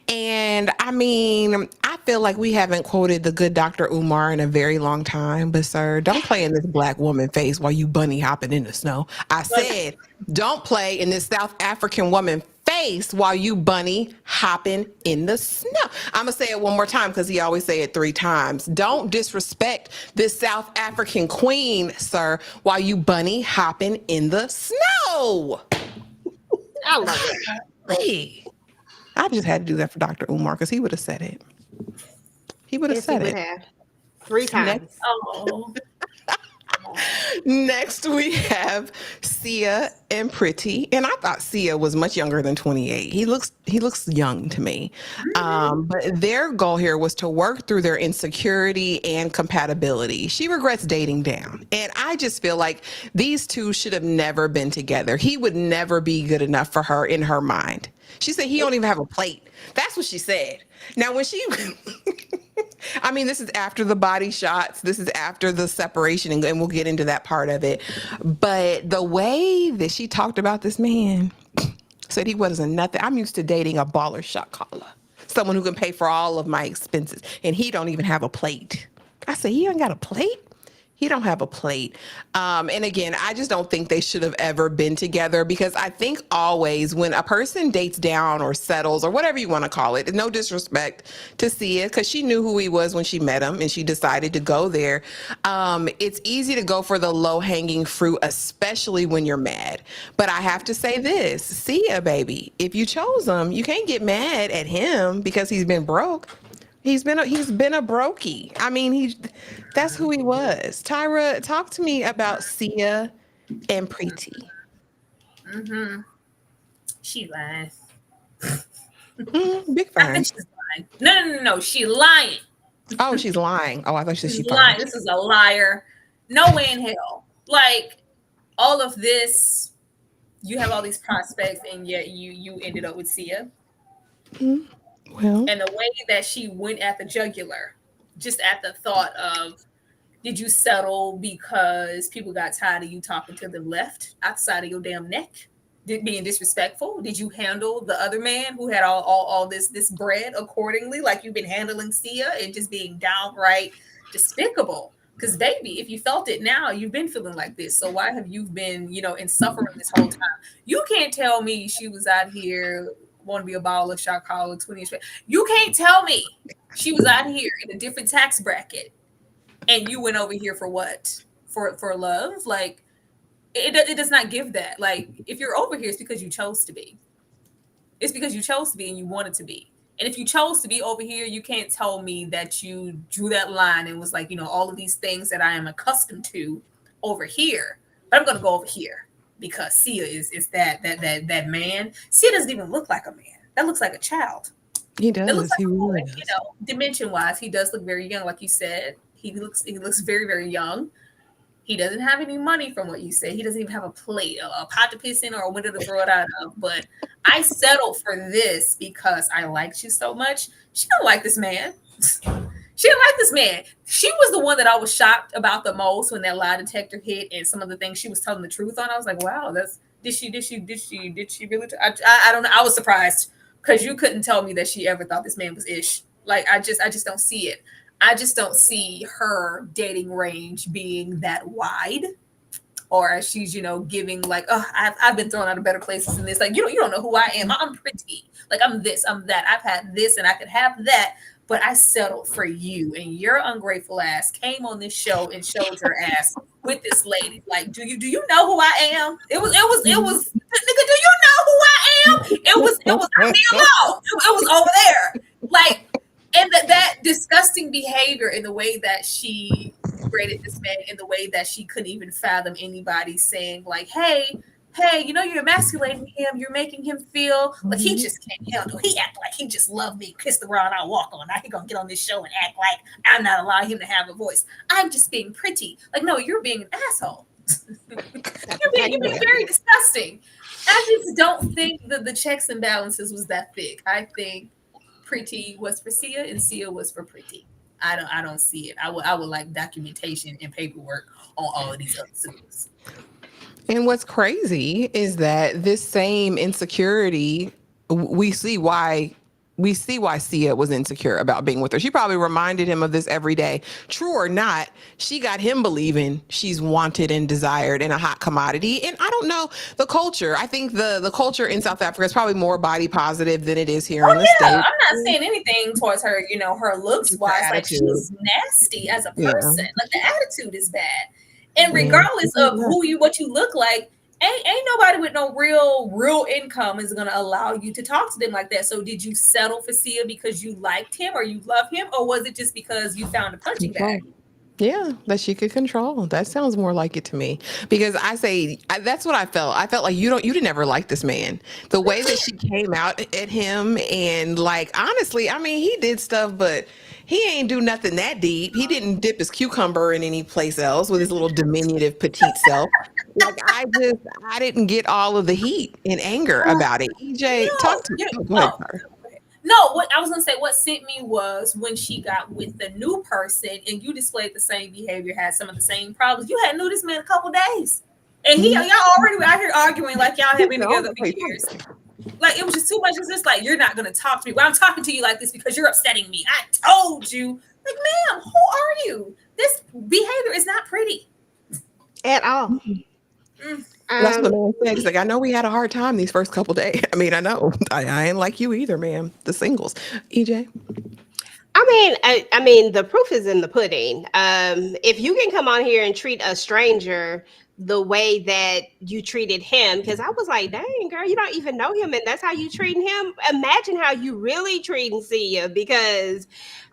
And I mean, I feel like we haven't quoted the good Dr. Umar in a very long time, but sir, don't play in this black woman face while you bunny hopping in the snow. I said, don't play in this South African woman face while you bunny hopping in the snow. I'm gonna say it one more time because he always say it 3 times. Don't disrespect this South African queen, sir, while you bunny hopping in the snow. I love it. Hey, I just had to do that for Dr. Umar because he would have said it. He would have said it 3 times. Oh. Next, we have Sia and Pretty, and I thought Sia was much younger than 28. He looks young to me. But their goal here was to work through their insecurity and compatibility. She regrets dating down, and I just feel like these two should have never been together. He would never be good enough for her in her mind. She said he don't even have a plate. That's what she said. Now, when she, I mean, this is after the body shots. This is after the separation, and we'll get into that part of it. But the way that she talked about this man, said he wasn't nothing. I'm used to dating a baller shot caller, someone who can pay for all of my expenses, and he don't even have a plate. I said, he ain't got a plate? He don't have a plate. And again, I just don't think they should have ever been together because I think always when a person dates down or settles or whatever you want to call it, no disrespect to Sia because she knew who he was when she met him and she decided to go there. It's easy to go for the low-hanging fruit, especially when you're mad. But I have to say this, Sia, baby, if you chose him, you can't get mad at him because he's been broke. He's been a brokey. I mean, that's who he was. Tyra, talk to me about Sia and Preeti. Mm-hmm. She lied. Big I fan. think she's lying. No. She lying. Oh, she's lying. Oh, I thought she said She's lying. This is a liar. No way in hell. Like all of this, you have all these prospects, and yet you ended up with Sia. Mm-hmm. Well, And the way that she went at the jugular, just at the thought of, did you settle because people got tired of you talking to the left outside of your damn neck? being disrespectful? Did you handle the other man who had all this bread accordingly, like you've been handling Sia, and just being downright despicable? Because baby, if you felt it now, you've been feeling like this. So why have you been, in suffering this whole time? You can't tell me she was out here want to be a baller, shot caller, 20 years. You can't tell me she was out here in a different tax bracket, and you went over here for what? For love? Like, it does not give that. Like, if you're over here, it's because you chose to be. It's because you chose to be and you wanted to be. And if you chose to be over here, you can't tell me that you drew that line and was like, all of these things that I am accustomed to over here, but I'm going to go over here because Sia is that man. Sia doesn't even look like a man. That looks like a child. He does. It looks like he a boy. really does. Dimension wise, he does look very young. Like you said, he looks very, very young. He doesn't have any money from what you say. He doesn't even have a plate, a pot to piss in, or a window to throw it out of. But I settled for this because I liked you so much. She don't like this man. She didn't like this man. She was the one that I was shocked about the most when that lie detector hit and some of the things she was telling the truth on. I was like, wow, did she really? I don't know. I was surprised because you couldn't tell me that she ever thought this man was ish. Like, I just don't see it. I just don't see her dating range being that wide, or as she's, giving like, oh, I've been thrown out of better places than this. Like, you don't know who I am. I'm pretty. Like, I'm this, I'm that. I've had this and I could have that, but I settled for you. And your ungrateful ass came on this show and showed her ass with this lady. Like, do you know who I am? It was, nigga, do you know who I am? It was leave me alone. It was over there. Like, and that disgusting behavior in the way that she degraded this man, in the way that she couldn't even fathom anybody saying like, hey, you're emasculating him. You're making him feel like he just can't handle. He act like he just loved me, kiss the ground I walk on. Now he gonna get on this show and act like I'm not allowing him to have a voice. I'm just being pretty. Like, no, you're being an asshole. you're being very disgusting. I just don't think that the checks and balances was that thick. I think pretty was for Sia and Sia was for pretty. I don't see it. I would like documentation and paperwork on all of these other suits. And what's crazy is that this same insecurity, we see why Sia was insecure about being with her. She probably reminded him of this every day. True or not, she got him believing she's wanted and desired and a hot commodity. And I don't know the culture. I think the culture in South Africa is probably more body positive than it is here in the States. I'm not saying anything towards her, her looks wise. Like, she's nasty as a person. Yeah. Like, the attitude is bad. And regardless of what you look like, ain't nobody with no real income is gonna allow you to talk to them like that. So did you settle for Sia because you liked him or you love him, or was it just because you found a punching bag? Yeah, that she could control. That sounds more like it to me, because that's what I felt. I felt like you didn't ever like this man. The way that she came out at him, and like, honestly, I mean, he did stuff, but he ain't do nothing that deep. He didn't dip his cucumber in any place else with his little diminutive petite self. Like, I didn't get all of the heat and anger about it. EJ, talk to me. Go ahead, sorry. No, what I was gonna say, what sent me was when she got with the new person and you displayed the same behavior, had some of the same problems. You had knew this man a couple days, and y'all already out here arguing like y'all have been together for years. Like, it was just too much. It's just like, you're not gonna talk to me. Well, I'm talking to you like this because you're upsetting me. I told you. Like, ma'am, who are you? This behavior is not pretty at all. That's what man said. He's like, I know we had a hard time these first couple days. I mean, I know. I ain't like you either, ma'am. The singles. EJ? I mean, the proof is in the pudding. If you can come on here and treat a stranger the way that you treated him, because I was like, dang, girl, you don't even know him, and that's how you treating him. Imagine how you really treating Sia, because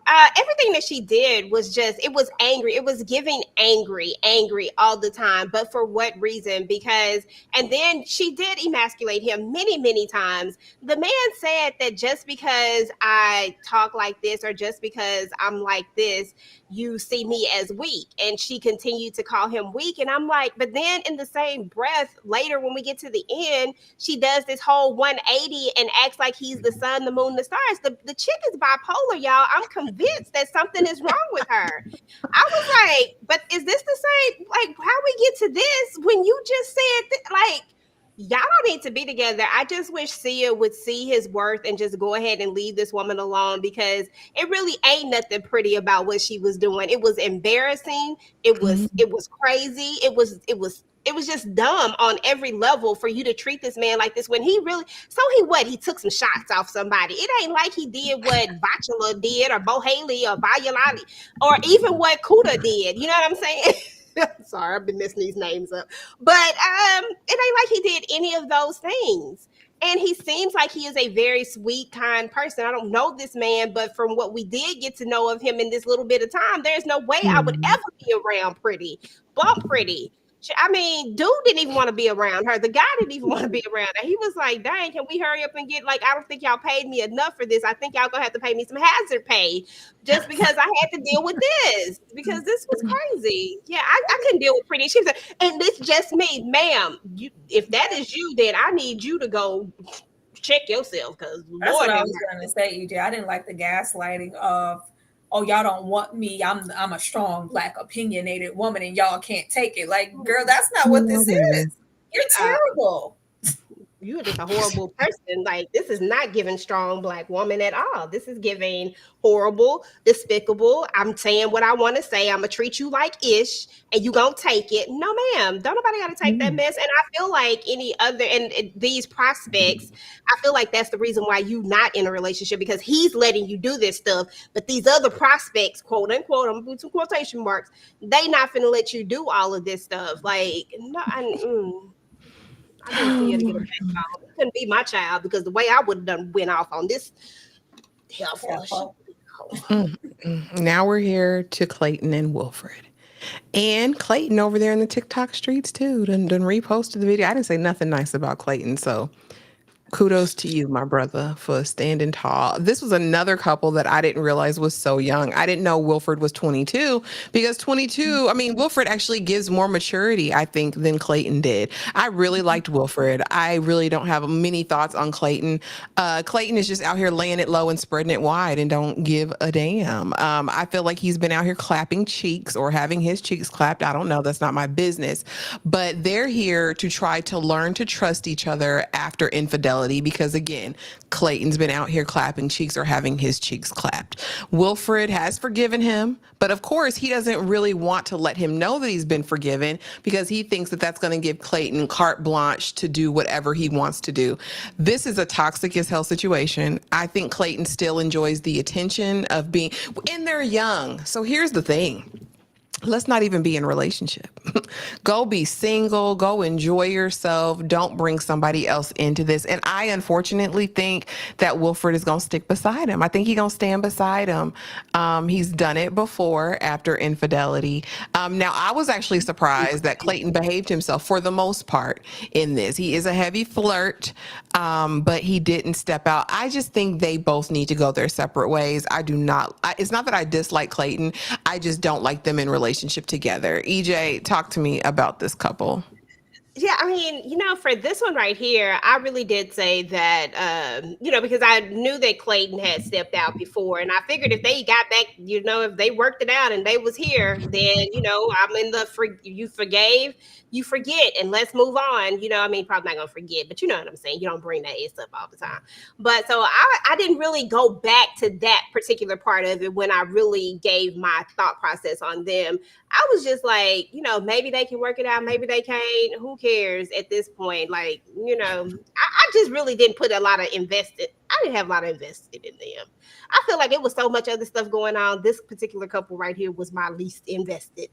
everything that she did was just, it was angry. It was giving angry all the time. But for what reason? Because, and then she did emasculate him many, many times. The man said that just because I talk like this, or just because I'm like this, you see me as weak. And she continued to call him weak. And I'm like, but then in the same breath, later when we get to the end, she does this whole 180 and acts like he's the sun, the moon, the stars. The chick is bipolar, y'all. I'm convinced that something is wrong with her. I was like, but is this the same? Like, how we get to this when you just said like, y'all don't need to be together. I just wish Sia would see his worth and just go ahead and leave this woman alone, because it really ain't nothing pretty about what she was doing. It was embarrassing. It was crazy. It was just dumb on every level for you to treat this man like this when he really, so he took some shots off somebody. It ain't like he did what Bachelor did or Bohlale or Bohlale or even what Kuda did. You know what I'm saying? Sorry, I've been messing these names up. But it ain't like he did any of those things. And he seems like he is a very sweet, kind person. I don't know this man, but from what we did get to know of him in this little bit of time, there's no way I would ever be around bump pretty. I mean, dude didn't even want to be around her. The guy didn't even want to be around her. He was like, dang, can we hurry up and get, like, I don't think y'all paid me enough for this. I think y'all gonna have to pay me some hazard pay just because I had to deal with this, because this was crazy. Yeah, I couldn't deal with pretty. She was like, and it's just me, ma'am. If that is you, then I need you to go check yourself, because that's what I was going to say, EJ. I didn't like the gaslighting of, oh, y'all don't want me. I'm a strong, Black, opinionated woman, and y'all can't take it. Like, girl, that's not what this is. You're terrible. You're just a horrible person. Like, this is not giving strong Black woman at all. This is giving horrible, despicable. I'm saying what I want to say. I'm gonna treat you like ish, and you gonna take it. No, ma'am. Don't nobody gotta take that mess. And I feel like any other, and these prospects, I feel like that's the reason why you not in a relationship, because he's letting you do this stuff. But these other prospects, quote unquote, I'm gonna put some quotation marks, they not finna let you do all of this stuff. Like, no, I didn't see her to get a back off. It couldn't be my child, because the way I would have done went off on this. Now we're here to Clayton and Wilfred. And Clayton over there in the TikTok streets too. Done reposted the video. I didn't say nothing nice about Clayton, so kudos to you, my brother, for standing tall. This was another couple that I didn't realize was so young. I didn't know Wilfred was 22, because 22, I mean, Wilfred actually gives more maturity, I think, than Clayton did. I really liked Wilfred. I really don't have many thoughts on Clayton. Clayton is just out here laying it low and spreading it wide and don't give a damn. I feel like he's been out here clapping cheeks or having his cheeks clapped. I don't know. That's not my business. But they're here to try to learn to trust each other after infidelity. Because again, Clayton's been out here clapping cheeks or having his cheeks clapped. Wilfred has forgiven him, but of course he doesn't really want to let him know that he's been forgiven, because he thinks that that's going to give Clayton carte blanche to do whatever he wants to do. This is a toxic as hell situation. I think Clayton still enjoys the attention of being, and they're young. So here's the thing. Let's not even be in a relationship. Go be single, go enjoy yourself. Don't bring somebody else into this. And I unfortunately think that Wilfred is going to stick beside him. I think he's going to stand beside him. He's done it before after infidelity. Now, I was actually surprised that Clayton behaved himself for the most part in this. He is a heavy flirt, but he didn't step out. I just think they both need to go their separate ways. It's not that I dislike Clayton. I just don't like them in relationship together. EJ, talk to me about this couple. Yeah, I mean, for this one right here, I really did say that, because I knew that Clayton had stepped out before, and I figured if they got back, if they worked it out and they was here, then, I'm in you forgave, you forget, and let's move on. Probably not going to forget, but you know what I'm saying? You don't bring that ass up all the time. But so I didn't really go back to that particular part of it when I really gave my thought process on them. I was just like, maybe they can work it out. Maybe they can't. Who cares at this point? Like, I just really didn't put a lot of invested. I didn't have a lot of invested in them. I feel like it was so much other stuff going on. This particular couple right here was my least invested.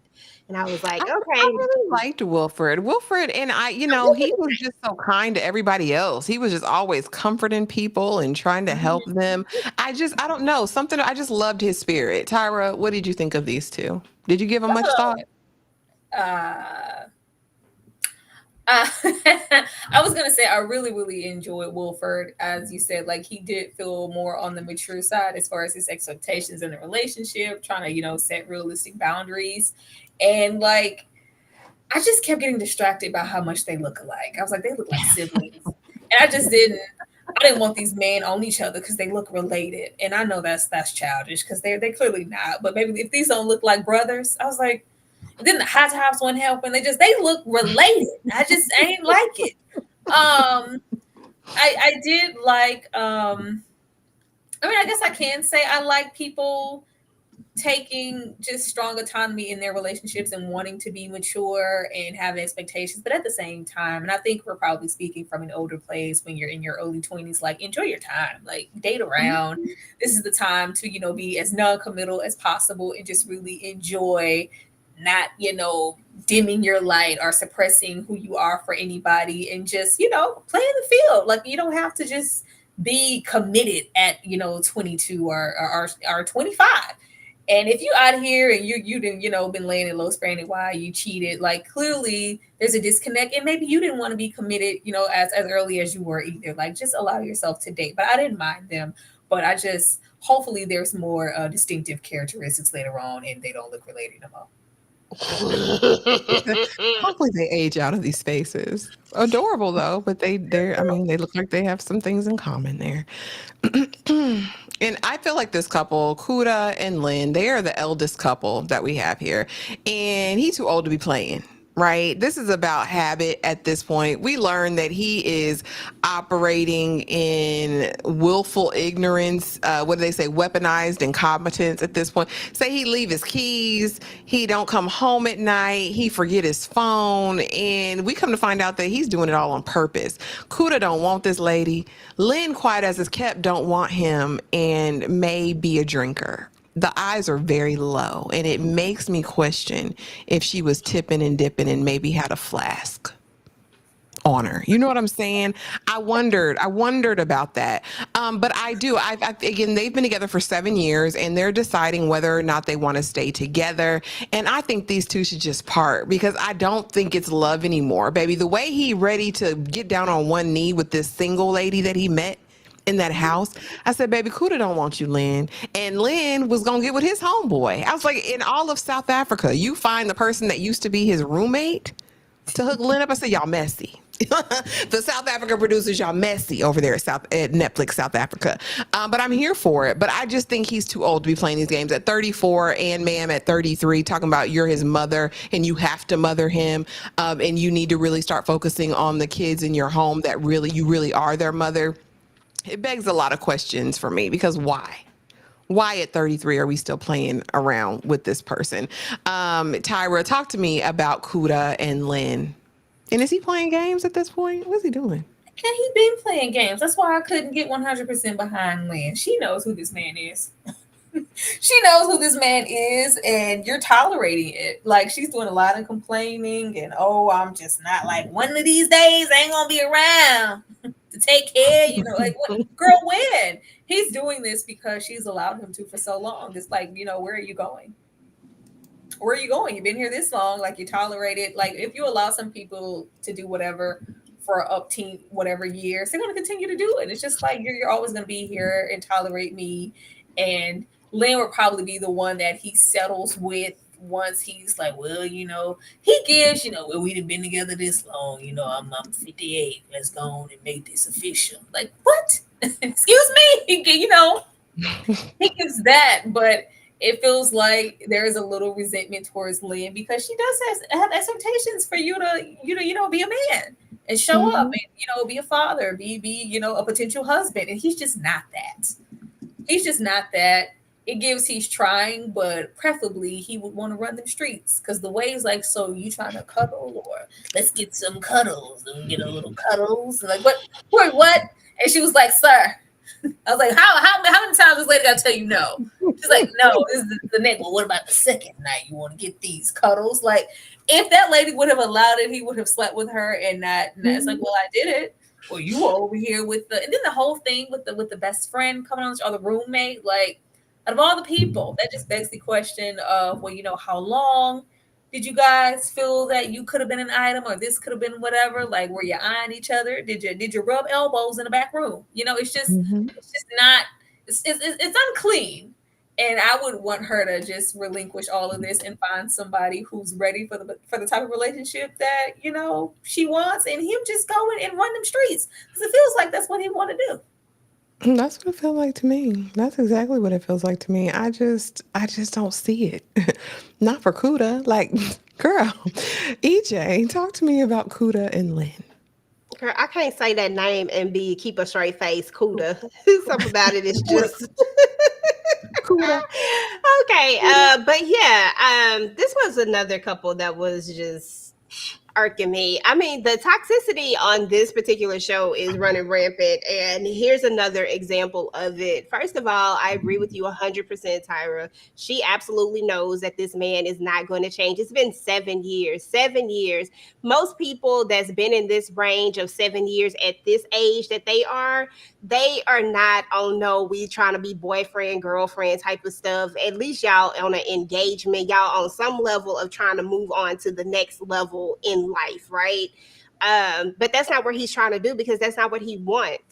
And I was like, okay. I really liked Wilfred. Wilfred, and he was just so kind to everybody else. He was just always comforting people and trying to help them. I don't know. I just loved his spirit. Tyra, what did you think of these two? Did you give them much thought? I was going to say I really, really enjoyed Wilfred. As you said, like, he did feel more on the mature side as far as his expectations in the relationship, trying to, set realistic boundaries. And, like, I just kept getting distracted by how much they look alike. I was like, they look like siblings. And I didn't want these men on each other because they look related. And I know that's childish because they're clearly not. But maybe if these don't look like brothers, I was like, and then the hot tops wasn't helping. They look related. I just ain't like it. Um, I did like. I mean, I guess I can say I like people taking just strong autonomy in their relationships and wanting to be mature and have expectations, but at the same time, and I think we're probably speaking from an older place when you're in your early 20s, like enjoy your time, like date around. This is the time to, be as non-committal as possible and just really enjoy, not, dimming your light or suppressing who you are for anybody, and just, play in the field. Like you don't have to just be committed at 22 or 25. And if you out here and you didn't, been laying in low spraying why you cheated, like clearly there's a disconnect, and maybe you didn't want to be committed, as early as you were either. Like just allow yourself to date. But I didn't mind them, but I just hopefully there's more distinctive characteristics later on, and they don't look related no more. Hopefully they age out of these spaces. Adorable though, but they look like they have some things in common there. And I feel like this couple, Kuda and Lynn, they are the eldest couple that we have here. And he's too old to be playing. Right? This is about habit at this point. We learned that he is operating in willful ignorance. What do they say? Weaponized incompetence at this point. Say he leave his keys. He don't come home at night. He forget his phone. And we come to find out that he's doing it all on purpose. Kuda don't want this lady. Lynn, quiet as is kept, don't want him and may be a drinker. The eyes are very low, and it makes me question if she was tipping and dipping and maybe had a flask on her. You know what I'm saying? I wondered about that. But I do. Again, they've been together for 7 years, and they're deciding whether or not they want to stay together. And I think these two should just part, because I don't think it's love anymore, baby. The way he ready to get down on one knee with this single lady that he met in that house, I said, baby, Kuda don't want you, Lynn. And Lynn was going to get with his homeboy. I was like, in all of South Africa, you find the person that used to be his roommate to hook Lynn up. I said, y'all messy. The South Africa producers, y'all messy over there at Netflix South Africa. But I'm here for it. But I just think he's too old to be playing these games at 34, and ma'am at 33, talking about you're his mother and you have to mother him. And you need to really start focusing on the kids in your home that you really are their mother. It begs a lot of questions for me, because why? Why at 33 are we still playing around with this person? Tyra, talk to me about Kuda and Lynn. And is he playing games at this point? What's he doing? And he been playing games. That's why I couldn't get 100% behind Lynn. She knows who this man is. She knows who this man is, and you're tolerating it. Like, she's doing a lot of complaining and, I'm just not, like, one of these days I ain't gonna be around to take care, like, what, girl, when? He's doing this because she's allowed him to for so long. It's like, where are you going? Where are you going? You've been here this long, like, you tolerate it. Like, if you allow some people to do whatever for up to whatever years, they're going to continue to do it. It's just like, you're always going to be here and tolerate me. And Lynn would probably be the one that he settles with once he's like, well, he gives, well, we've been together this long, I'm 58. Let's go on and make this official. Like, what? Excuse me? He gives that, but it feels like there is a little resentment towards Lynn, because she does have expectations for you to, be a man and show up and, be a father, be, a potential husband. And he's just not that. He's just not that. It gives he's trying, but preferably he would want to run them streets, because the way he's like, so you trying to cuddle, or let's get some cuddles and get a little cuddles. And like, what? And she was like, sir. I was like, how many times this lady got to tell you no? She's like, no, this is the next one. What about the second night? You want to get these cuddles? Like, if that lady would have allowed it, he would have slept with her and not. And it's like, well, I did it. Well, you were over here with and then the whole thing with the best friend coming on, or the roommate. Like, out of all the people, that just begs the question of, well, how long did you guys feel that you could have been an item, or this could have been whatever? Like, were you eyeing each other? Did you rub elbows in the back room? It's just not. It's unclean, and I would want her to just relinquish all of this and find somebody who's ready for the type of relationship that she wants, and him just go in and run them streets, because it feels like that's what he want to do. That's what it feels like to me. That's exactly what it feels like to me. I just don't see it. Not for Kuda. Like, girl, EJ, talk to me about Kuda and Lynn. I can't say that name and keep a straight face. Kuda. Something about it is just Kuda. okay. But yeah, this was another couple that was just irking me. I mean, the toxicity on this particular show is running rampant. And here's another example of it. First of all, I agree with you 100%, Tyra. She absolutely knows that this man is not going to change. It's been 7 years. 7 years. Most people that's been in this range of 7 years at this age that they are not, oh no, we trying to be boyfriend, girlfriend type of stuff. At least y'all on an engagement, y'all on some level of trying to move on to the next level in life, right? But that's not what he's trying to do because that's not what he wants.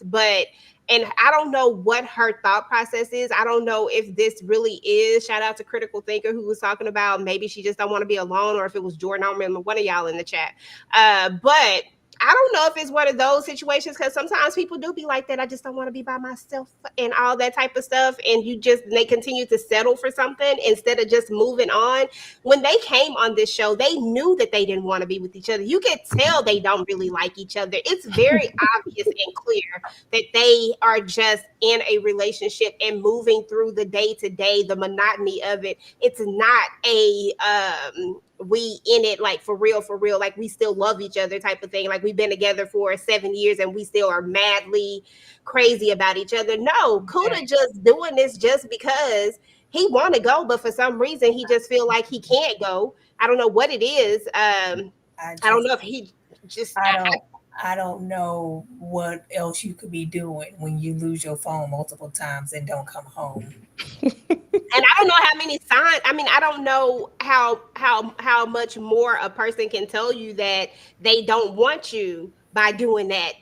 And I don't know what her thought process is. I don't know if this really is, shout out to Critical Thinker who was talking about maybe she just don't want to be alone, or if it was Jordan. I don't remember one of y'all in the chat. But I don't know if it's one of those situations, because sometimes people do be like that. I just don't want to be by myself and all that type of stuff. And they continue to settle for something instead of just moving on. When they came on this show, they knew that they didn't want to be with each other. You can tell they don't really like each other. It's very obvious and clear that they are just in a relationship and moving through the day to day, the monotony of it. It's not a, we in it like for real, like we still love each other type of thing. Like we've been together for 7 years and we still are madly crazy about each other. No, Kuda just doing this just because he want to go, but for some reason he just feel like he can't go. I don't know what it is. I don't know if he just. I don't know what else you could be doing when you lose your phone multiple times and don't come home. And I don't know how many signs. I mean, I don't know how much more a person can tell you that they don't want you by doing that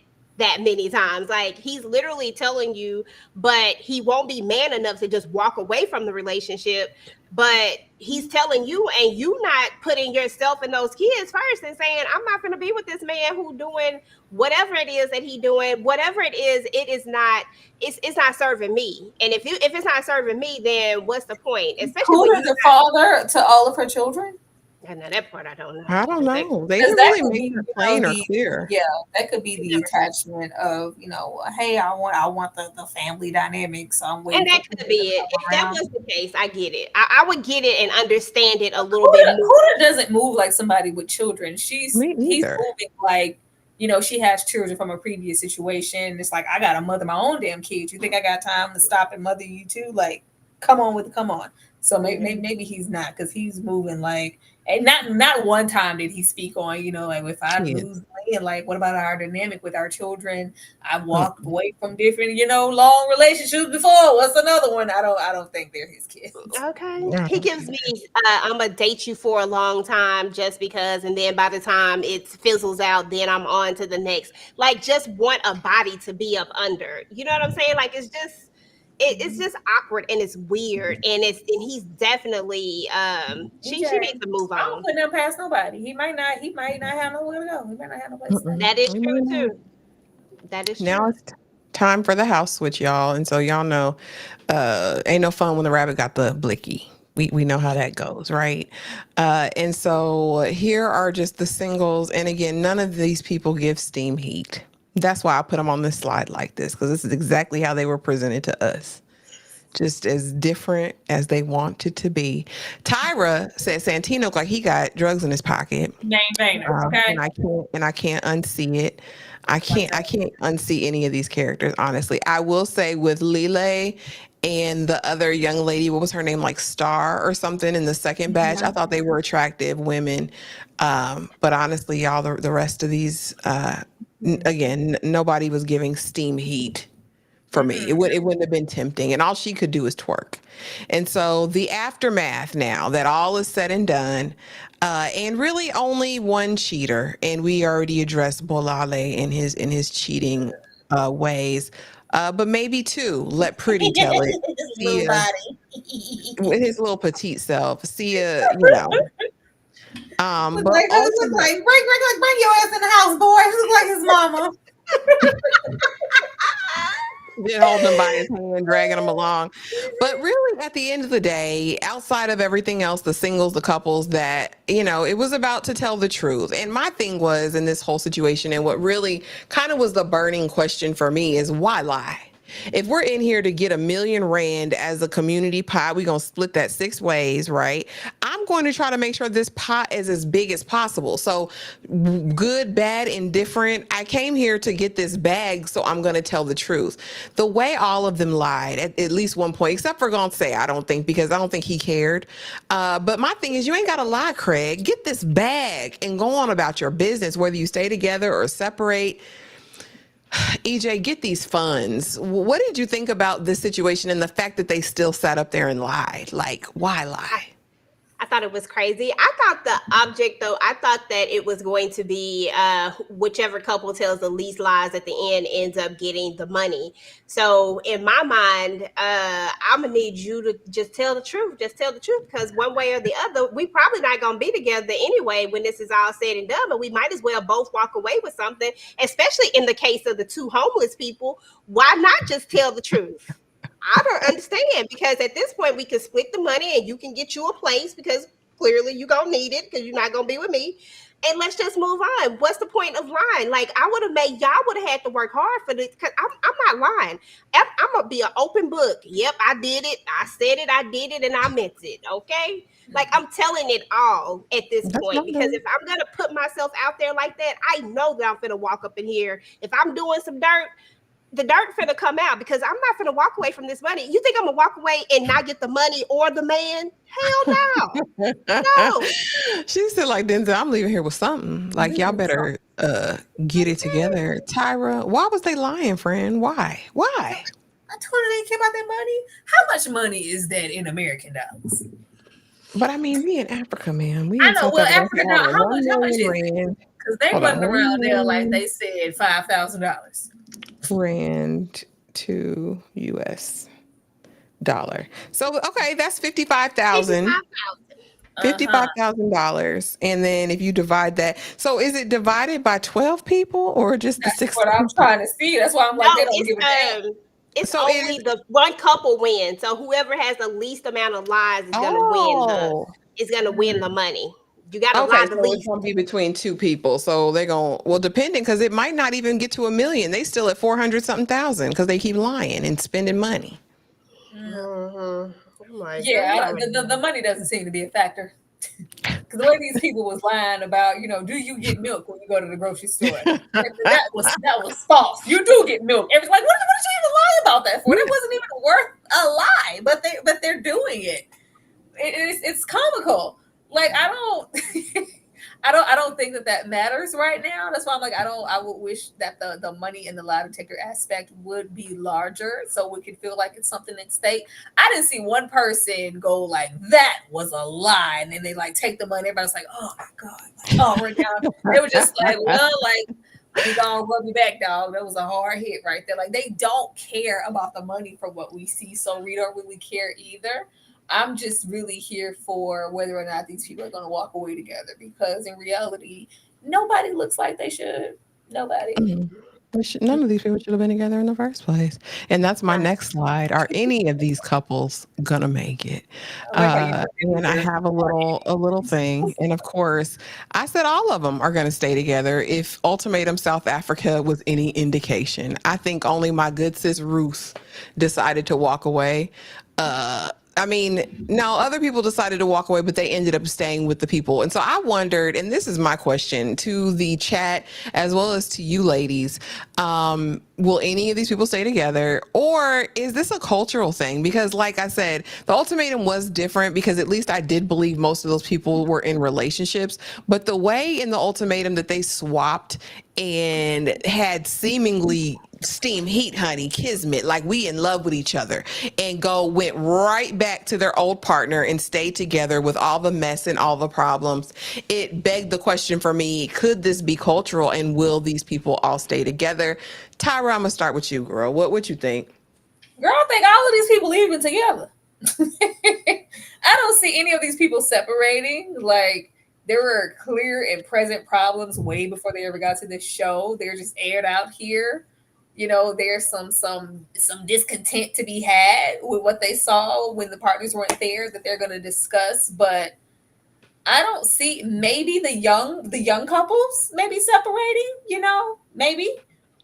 many times. Like he's literally telling you, but he won't be man enough to just walk away from the relationship. But he's telling you, and you not putting yourself and those kids first and saying, I'm not going to be with this man who doing whatever it is that he doing, whatever it is not, it's not serving me. And if it's not serving me, then what's the point? Especially who is the father to all of her children? And that part I don't know. I don't know. They didn't really make it plain or clear. Yeah, that could be the attachment of, hey, I want the family dynamic. So I'm waiting. And that could be it. If that was the case, I get it. I would get it and understand it a little bit more. Kuda doesn't move like somebody with children. He's moving like, she has children from a previous situation. It's like, I gotta mother my own damn kids. You think I got time to stop and mother you too? Like, come on. So maybe he's not, because he's moving like, and not one time did he speak on, like if I lose Lynn, like what about our dynamic with our children? I walked away from different, long relationships before. What's another one? I don't think they're his kids. Okay. He gives me I'm gonna date you for a long time just because, and then by the time it fizzles out, then I'm on to the next. Like just want a body to be up under. You know what I'm saying? Like it's just awkward and it's weird, and he's definitely she needs to move on. I don't put him past nobody. He might not have nowhere to go. He might not have no place to go. That is true too. That is true. Now it's time for the house switch, y'all. And so y'all know ain't no fun when the rabbit got the blicky. We know how that goes, right? And so here are just the singles. And again, none of these people give steam heat. That's why I put them on this slide like this, because this is exactly how they were presented to us. Just as different as they wanted to be. Tyra said Santino looked like he got drugs in his pocket. Okay. And I can't unsee it. I can't unsee any of these characters, honestly. I will say with Lile and the other young lady, what was her name, like Star or something in the second batch, I thought they were attractive women. But honestly, y'all, the rest of these, again, nobody was giving steam heat for me. It wouldn't have been tempting. And all she could do is twerk. And so the aftermath now that all is said and done, and really only one cheater, and we already addressed Bohlale in his cheating ways. But maybe two. Let Pretty tell it. Little body. With his little petite self. But like, bring your ass in the house, boy. He look like his mama. Just holding him by his hand, dragging him along. But really, at the end of the day, outside of everything else, the singles, the couples, that, it was about to tell the truth. And my thing was in this whole situation, and what really kind of was the burning question for me is, why lie? If we're in here to get R1,000,000 as a community pot, we're going to split that 6 ways, right? I'm going to try to make sure this pot is as big as possible. So good, bad, indifferent, I came here to get this bag, so I'm going to tell the truth. The way all of them lied at least one point, except for Gontse, I don't think, because I don't think he cared. But my thing is, you ain't got to lie, Craig. Get this bag and go on about your business, whether you stay together or separate. EJ, get these funds. What did you think about this situation and the fact that they still sat up there and lied? Like, why lie? I thought it was crazy. I thought the object, though, I thought that it was going to be whichever couple tells the least lies at the end ends up getting the money. So in my mind, I'm going to need you to just tell the truth. Just tell the truth, because one way or the other, we probably not going to be together anyway when this is all said and done. But we might as well both walk away with something, especially in the case of the 2 homeless people. Why not just tell the truth? I don't understand, because at this point we can split the money and you can get you a place, because clearly you're going to need it because you're not going to be with me. And let's just move on. What's the point of lying? Like, y'all would have had to work hard for this, because I'm not lying. I'm going to be an open book. Yep, I did it. I said it. I did it. And I meant it. Okay? Like, I'm telling it all at this point, because if I'm going to put myself out there like that, I know that I'm going to walk up in here. If I'm doing some dirt, the dirt finna come out, because I'm not finna walk away from this money. You think I'm gonna walk away and not get the money or the man? Hell no. No. She said, like, Denzel, I'm leaving here with something. Like, y'all better get it together. Tyra, why was they lying, friend? Why? I told her they came out their money. How much money is that in American dollars? But I mean, we in Africa, man. I know. Well, Africa now, how much is it? Because they running around there like they said $5,000. Rand to US dollar. So okay, that's $55,000. $55,000. And then if you divide that, so is it divided by 12 people or just the 6? What I'm trying to see. That's why I'm like, they don't give a damn. It's so only the one couple wins. So whoever has the least amount of lies is gonna win the money. You got to lie the least. It's going to be between 2 people. So they're going, well, depending, because it might not even get to $1 million. They still at 400-something thousand because they keep lying and spending money. Mm-hmm. Oh yeah, the money doesn't seem to be a factor. Because the way these people was lying about, do you get milk when you go to the grocery store? that was false. You do get milk. Everyone's like, what did you even lie about that for? That wasn't even worth a lie. But they're doing it. It's comical. Like, I don't think that matters right now. That's why I'm like, I would wish that the money in the lie detector aspect would be larger, so we could feel like it's something at stake. I didn't see one person go like, that was a lie, and then they like take the money. Everybody's like, oh my God, like, oh, we're down. They were just like, well, like, we gonna rub you back, dog. That was a hard hit right there. Like, they don't care about the money for what we see, so we don't really care either. I'm just really here for whether or not these people are going to walk away together, because in reality, nobody looks like they should. Nobody. Mm-hmm. None of these people should have been together in the first place. And that's my next slide. Are any of these couples going to make it? And I have a little thing. And of course, I said all of them are going to stay together if Ultimatum South Africa was any indication. I think only my good sis Ruth decided to walk away. I mean, now other people decided to walk away, but they ended up staying with the people. And so I wondered, and this is my question to the chat as well as to you ladies, will any of these people stay together, or is this a cultural thing? Because like I said, the ultimatum was different because at least I did believe most of those people were in relationships, but the way in the ultimatum that they swapped and had seemingly steam, heat, honey, kismet, like we in love with each other, and went right back to their old partner and stayed together with all the mess and all the problems. It begged the question for me, could this be cultural, and will these people all stay together? Tyra, I'm gonna start with you, girl. What you think? Girl, I think all of these people leaving together. I don't see any of these people separating. Like, there were clear and present problems way before they ever got to this show. They're just aired out here. there's some discontent to be had with what they saw when the partners weren't there that they're going to discuss. But I don't see, maybe the young couples maybe separating, maybe.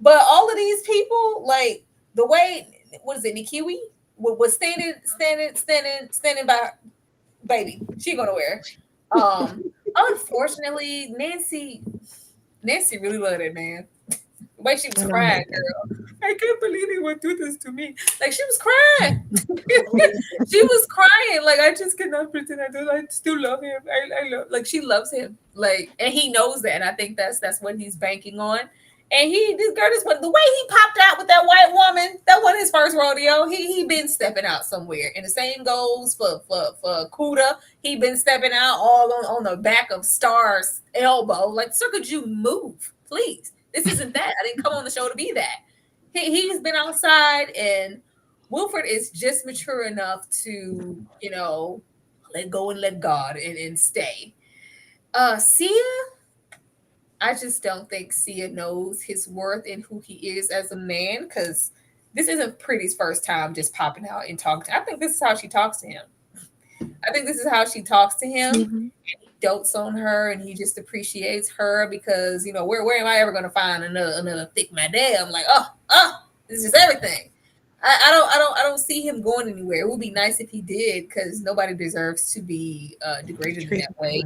But all of these people, like the way, what is it, Nikiwe was standing by, baby, she going to wear. Unfortunately, Nancy really loved it, man. The way she was crying, girl. I can't believe he would do this to me. Like, she was crying. She was crying. Like, I just cannot pretend I still love him. I love, like, she loves him. Like, and he knows that. And I think that's what he's banking on. And the way he popped out with that white woman, that wasn't his first rodeo. He been stepping out somewhere. And the same goes for Kuda. He been stepping out all on the back of Star's elbow. Like, sir, could you move, please? This isn't that. I didn't come on the show to be that. He's been outside, and Wilfred is just mature enough to, let go and let God and stay. Sia, I just don't think Sia knows his worth and who he is as a man, because this isn't Pretty's first time just popping out and talking. I think this is how she talks to him. Mm-hmm. He dotes on her, and he just appreciates her because, where am I ever going to find another thick madam? Like, this is everything. I don't see him going anywhere. It would be nice if he did, because nobody deserves to be degraded in that way.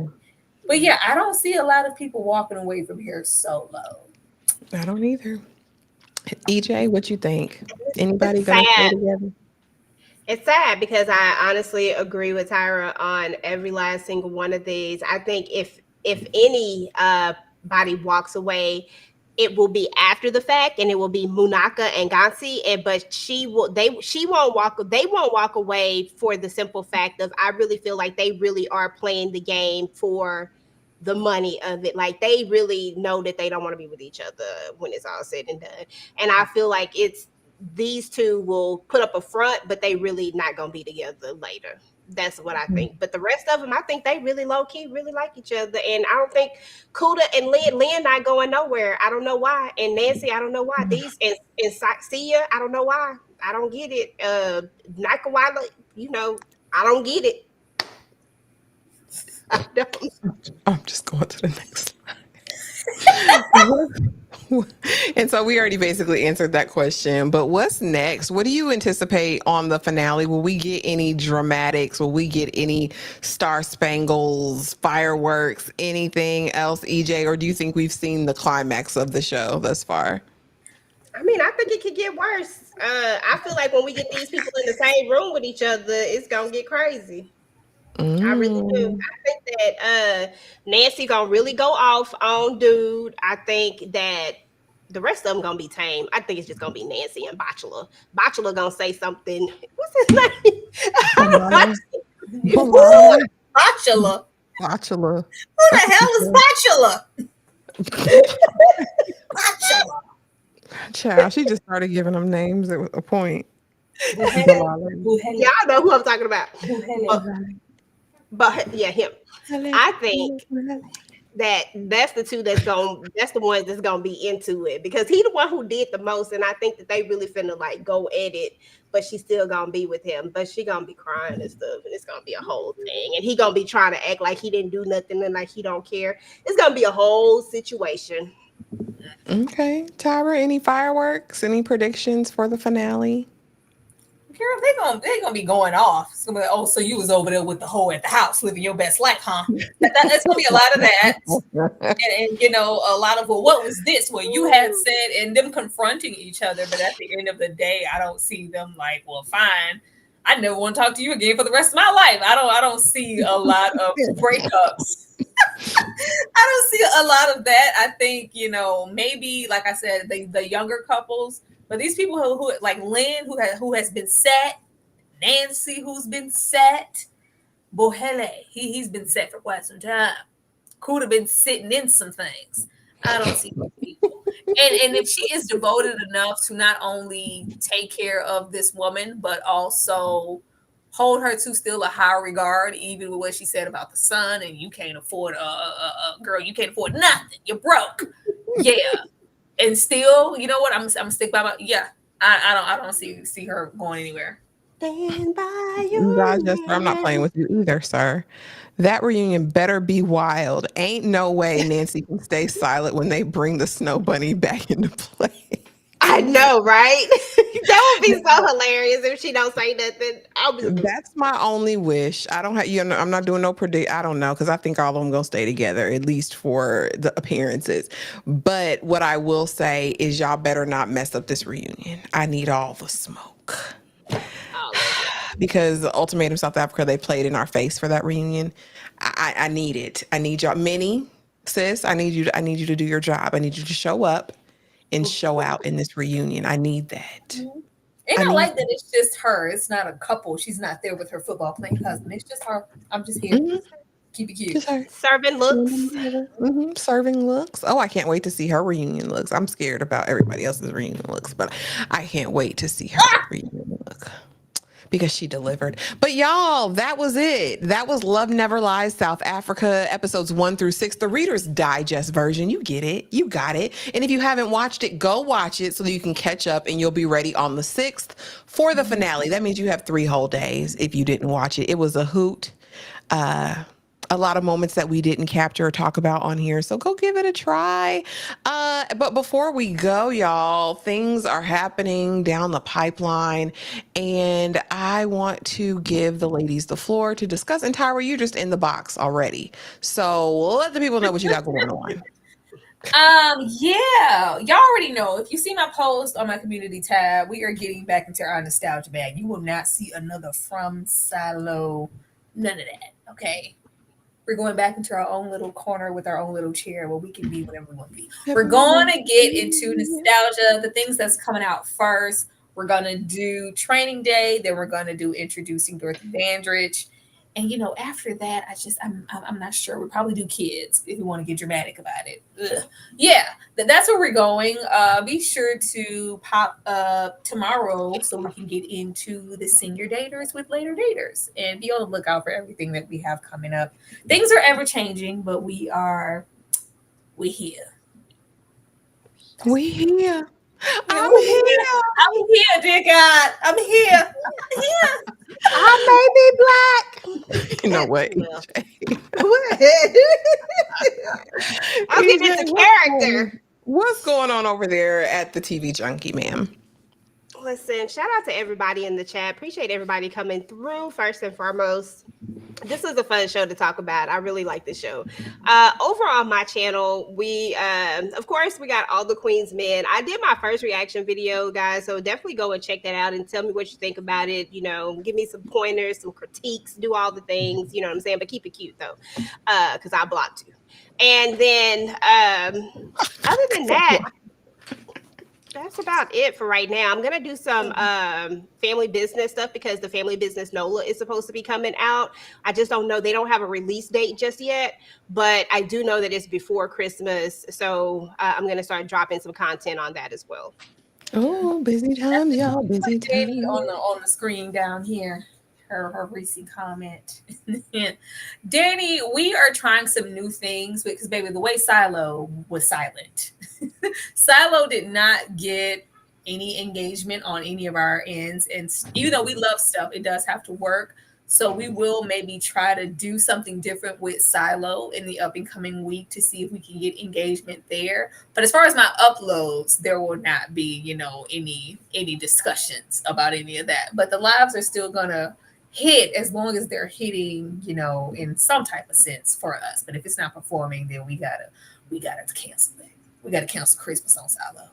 But yeah, I don't see a lot of people walking away from here solo. I don't either. EJ, what you think? Anybody gonna stay together? It's sad because I honestly agree with Tyra on every last single one of these. I think if any body walks away, it will be after the fact, and it will be Munaka and Gontse. But they won't walk away for the simple fact of, I really feel like they really are playing the game for the money of it. Like, they really know that they don't want to be with each other when it's all said and done. And I feel like these two will put up a front, but they really not gonna be together later. That's what I think. But the rest of them, I think they really low key really like each other. And I don't think Kuda and Lynn not going nowhere. I don't know why. And Nancy, I don't know why. These and Sia, I don't know why. I don't get it. Nakawala, I don't get it. I don't. I'm just going to the next slide. And so we already basically answered that question, but what's next? What do you anticipate on the finale? Will we get any dramatics? Will we get any Star Spangles, fireworks, anything else, EJ? Or do you think we've seen the climax of the show thus far? I mean, I think it could get worse. I feel like when we get these people in the same room with each other, it's gonna get crazy. I really do. I think that Nancy gonna really go off on dude. I think that the rest of them gonna be tame. I think it's just gonna be Nancy and Bohlale. Bohlale gonna say something. What's his name? Bohlale. Bohlale. Bohlale. Who the hell is Bohlale? Bohlale. Child, she just started giving them names at a point. Y'all know who I'm talking about. But yeah, him. I think that's the ones that's gonna be into it, because he the one who did the most, and I think that they really finna like go at it, but she's still gonna be with him, but she gonna be crying and stuff, and it's gonna be a whole thing, and he gonna be trying to act like he didn't do nothing and like he don't care. It's gonna be a whole situation. Okay, Tyra, any fireworks? Any predictions for the finale? Girl, they gonna be going off. So, so you was over there with the hoe at the house living your best life, huh? That's gonna be a lot of that, and a lot of what was this? What you had said, and them confronting each other. But at the end of the day, I don't see them like, well, fine. I never want to talk to you again for the rest of my life. I don't see a lot of breakups. I don't see a lot of that. I think maybe, like I said, the younger couples. But these people who like Lynn, who has been set, Nancy, who's been set, Bohlale, he's been set for quite some time. Could have been sitting in some things. I don't see those people. And if she is devoted enough to not only take care of this woman, but also hold her to still a high regard, even with what she said about the son, and you can't afford girl, you can't afford nothing. You're broke. Yeah. And still, you know what? I'm gonna stick by my I don't see her going anywhere. Stand by your Rochester, I'm not playing man. with you either, sir. That reunion better be wild. Ain't no way Nancy can stay silent when they bring the snow bunny back into play. I know, right? That would be so hilarious if she don't say nothing. I'll be That's my only wish. I don't have, I'm not doing no predict. I don't know, because I think all of them gonna stay together, at least for the appearances. But what I will say is y'all better not mess up this reunion. I need all the smoke. all of it. Because the Ultimatum South Africa, they played in our face for that reunion. I need it. I need y'all. Minnie, sis, I need you to do your job. I need you to show up and show out in this reunion. I need that. And I like that it's just her. It's not a couple. She's not there with her football playing husband. It's just her. I'm just here. Keep it cute. Just her. Serving looks. Serving looks. Oh, I can't wait to see her reunion looks. I'm scared about everybody else's reunion looks, but I can't wait to see her reunion look. Because she delivered. But y'all, that was it. That was Love Never Lies South Africa, episodes 1 through 6, the Reader's Digest version. You get it. You got it. And if you haven't watched it, go watch it so that you can catch up and you'll be ready on the 6th for the finale. That means you have 3 whole days if you didn't watch it. It was a hoot. A lot of moments that we didn't capture or talk about on here. So go give it a try. But before we go, y'all, things are happening down the pipeline. And I want to give the ladies the floor to discuss. And Tyra, you're just in the box already. So let the people know what you got going on. Yeah, y'all already know. If you see my post on my community tab, we are getting back into our nostalgia bag. You will not see another From Silo, none of that. Okay. We're going back into our own little corner with our own little chair where we can be whatever we want to be. We're going to get into nostalgia, the things that's coming out first. We're going to do Training Day. Then we're going to do Introducing Dorothy Dandridge. And, after that, I'm not sure. We'll probably do Kids if you want to get dramatic about it. Ugh. Yeah, that's where we're going. Be sure to pop up tomorrow so we can get into the Senior Daters with Later Daters. And be on the lookout for everything that we have coming up. Things are ever changing, but we're here. We here. I'm here, dear God. I'm here. I may be black. You know what? What? I'm getting into character. What's going on over there at the TV Junkie, ma'am? Listen, shout out to everybody in the chat. Appreciate everybody coming through. First and foremost, this was a fun show to talk about. I really like this show. Over on my channel, we, of course, we got All the Queen's Men. I did my first reaction video, guys, so definitely go and check that out and tell me what you think about it. Give me some pointers, some critiques, do all the things, you know what I'm saying? But keep it cute, though, because I blocked you. And then, other than that, that's about it for right now. I'm gonna do some family business stuff because the family business NOLA is supposed to be coming out. I just don't know. They don't have a release date just yet, but I do know that it's before Christmas. So I'm gonna start dropping some content on that as well. Oh, busy time, y'all. Busy time. Danny on the screen down here. Her recent comment. Danny, we are trying some new things because, baby, the way Silo was silent. Silo did not get any engagement on any of our ends. And even though we love stuff, it does have to work. So we will maybe try to do something different with Silo in the up and coming week to see if we can get engagement there. But as far as my uploads, there will not be, any discussions about any of that. But the lives are still gonna hit as long as they're hitting, in some type of sense for us. But if it's not performing, then we gotta cancel it. We gotta cancel Christmas on Silo.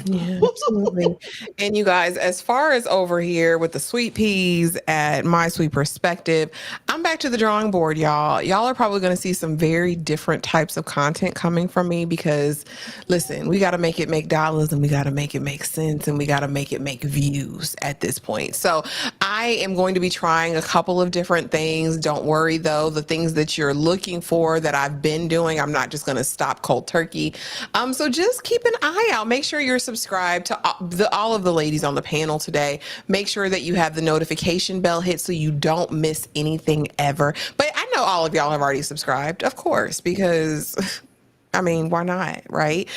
Yeah, absolutely. And you guys, as far as over here with the sweet peas at My Sweet Perspective, I'm back to the drawing board, y'all. Y'all are probably going to see some very different types of content coming from me because, listen, we got to make it make dollars and we got to make it make sense and we got to make it make views at this point. So I am going to be trying a couple of different things. Don't worry, though. The things that you're looking for that I've been doing, I'm not just going to stop cold turkey. So just keep an eye out. Make sure you're subscribed to all of the ladies on the panel today. Make sure that you have the notification bell hit so you don't miss anything ever. But I know all of y'all have already subscribed, of course, because I mean, why not, right?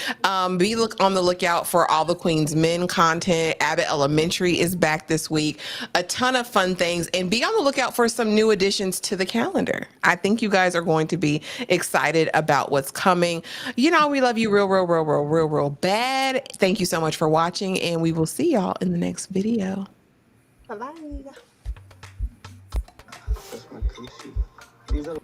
Be on the lookout for all the Queen's Men content. Abbott Elementary is back this week. A ton of fun things. And be on the lookout for some new additions to the calendar. I think you guys are going to be excited about what's coming. You know, we love you real bad. Thank you so much for watching, and we will see y'all in the next video. Bye-bye. That's my coochie. These are